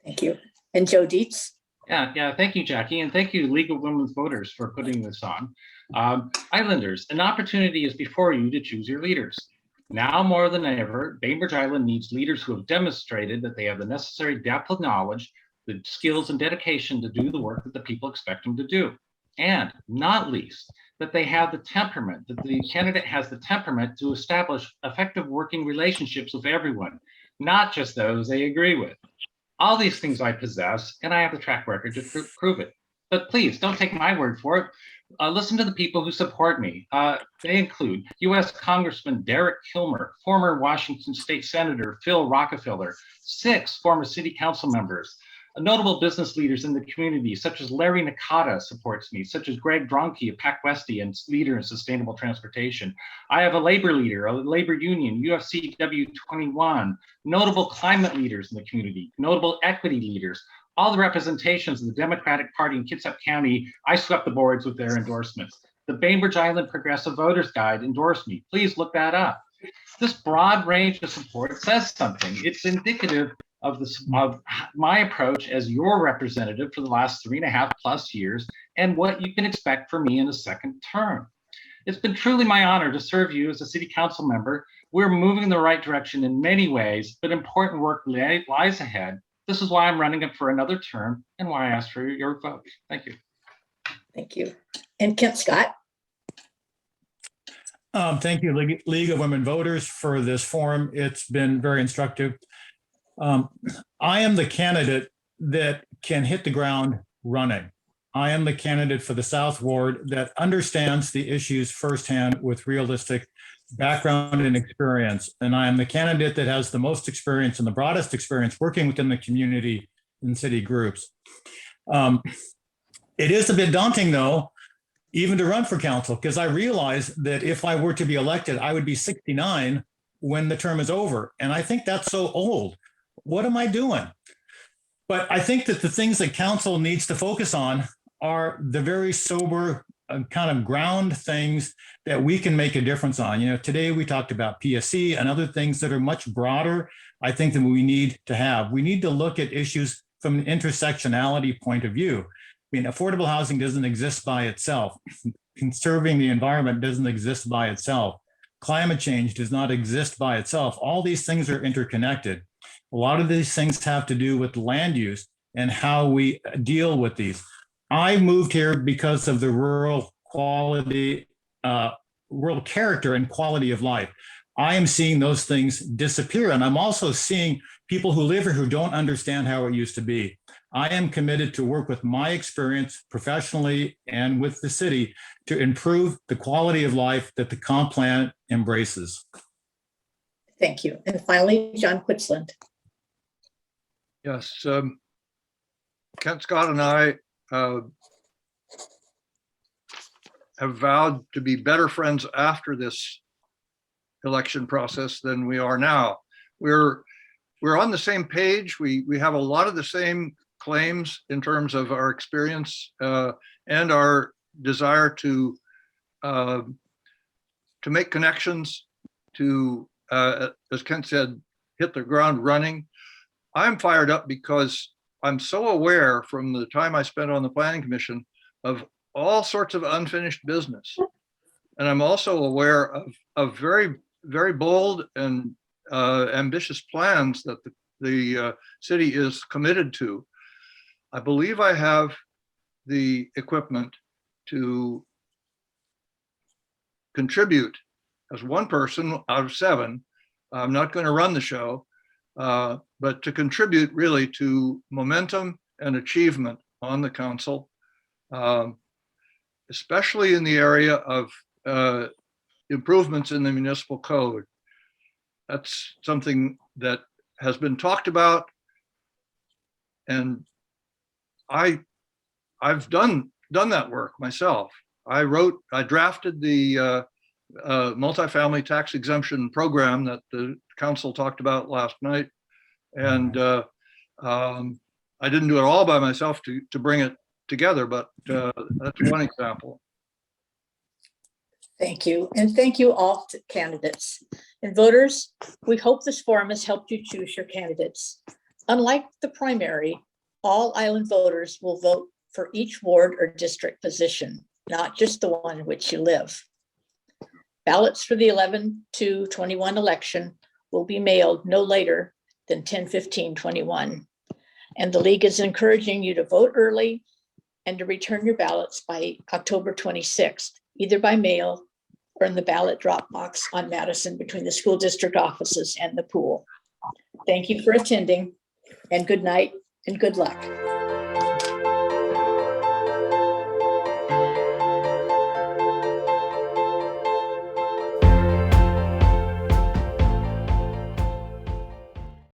Thank you. And Joe Deets. Yeah, thank you, Jackie, and thank you, League of Women's Voters, for putting this on. Islanders, an opportunity is before you to choose your leaders. Now more than ever, Bainbridge Island needs leaders who have demonstrated that they have the necessary depth of knowledge, the skills and dedication to do the work that the people expect them to do. And not least, that they have the temperament, that the candidate has the temperament to establish effective working relationships with everyone, not just those they agree with. All these things I possess, and I have the track record to prove it. But please don't take my word for it. Listen to the people who support me. They include U.S. Congressman Derek Kilmer, former Washington State Senator Phil Rockefeller, 6 former city council members, notable business leaders in the community, such as Larry Nakata supports me, such as Greg Dronke of Pac Westy and leader in sustainable transportation. I have a labor leader, a labor union, UFCW 21, notable climate leaders in the community, notable equity leaders, all the representations of the Democratic Party in Kitsap County. I swept the boards with their endorsements. The Bainbridge Island Progressive Voters Guide endorsed me. Please look that up. This broad range of support says something. It's indicative of my approach as your representative for the last 3.5+ years and what you can expect from me in a second term. It's been truly my honor to serve you as a city council member. We're moving in the right direction in many ways, but important work lies ahead. This is why I'm running it for another term and why I asked for your vote. Thank you. Thank you. And Kent Scott. Thank you, League of Women Voters, for this forum. It's been very instructive. I am the candidate that can hit the ground running. I am the candidate for the South Ward that understands the issues firsthand with realistic background and experience. And I am the candidate that has the most experience and the broadest experience working within the community and city groups. It is a bit daunting, though, even to run for council, because I realize that if I were to be elected, I would be 69 when the term is over. And I think that's so old. What am I doing? But I think that the things that council needs to focus on are the very sober kind of ground things that we can make a difference on. You know, today we talked about PSC and other things that are much broader, I think, than we need to have. We need to look at issues from an intersectionality point of view. I mean, affordable housing doesn't exist by itself. Conserving the environment doesn't exist by itself. Climate change does not exist by itself. All these things are interconnected. A lot of these things have to do with land use and how we deal with these. I moved here because of the rural quality, rural character and quality of life. I am seeing those things disappear. And I'm also seeing people who live here who don't understand how it used to be. I am committed to work with my experience professionally and with the city to improve the quality of life that the comp plan embraces. Thank you. And finally, John Quitslund. Yes, Kent Scott and I have vowed to be better friends after this election process than we are now. We're on the same page. We have a lot of the same claims in terms of our experience and our desire to make connections, to, as Kent said, hit the ground running. I'm fired up because I'm so aware from the time I spent on the Planning Commission of all sorts of unfinished business. And I'm also aware of very, very bold and ambitious plans that the city is committed to. I believe I have the equipment to contribute as one person out of 7. I'm not going to run the show, but to contribute really to momentum and achievement on the council, especially in the area of improvements in the municipal code. That's something that has been talked about, and I've done that work myself. I drafted the multifamily tax exemption program that the council talked about last night, and I didn't do it all by myself to bring it together, but that's one example. Thank you. And thank you all to candidates and voters. We hope this forum has helped you choose your candidates. Unlike the primary, all island voters will vote for each ward or district position, not just the one in which you live. Ballots for the 11/2/21 election will be mailed no later than 10/15/21. And the league is encouraging you to vote early and to return your ballots by October 26th, either by mail or in the ballot drop box on Madison between the school district offices and the pool. Thank you for attending, and good night and good luck.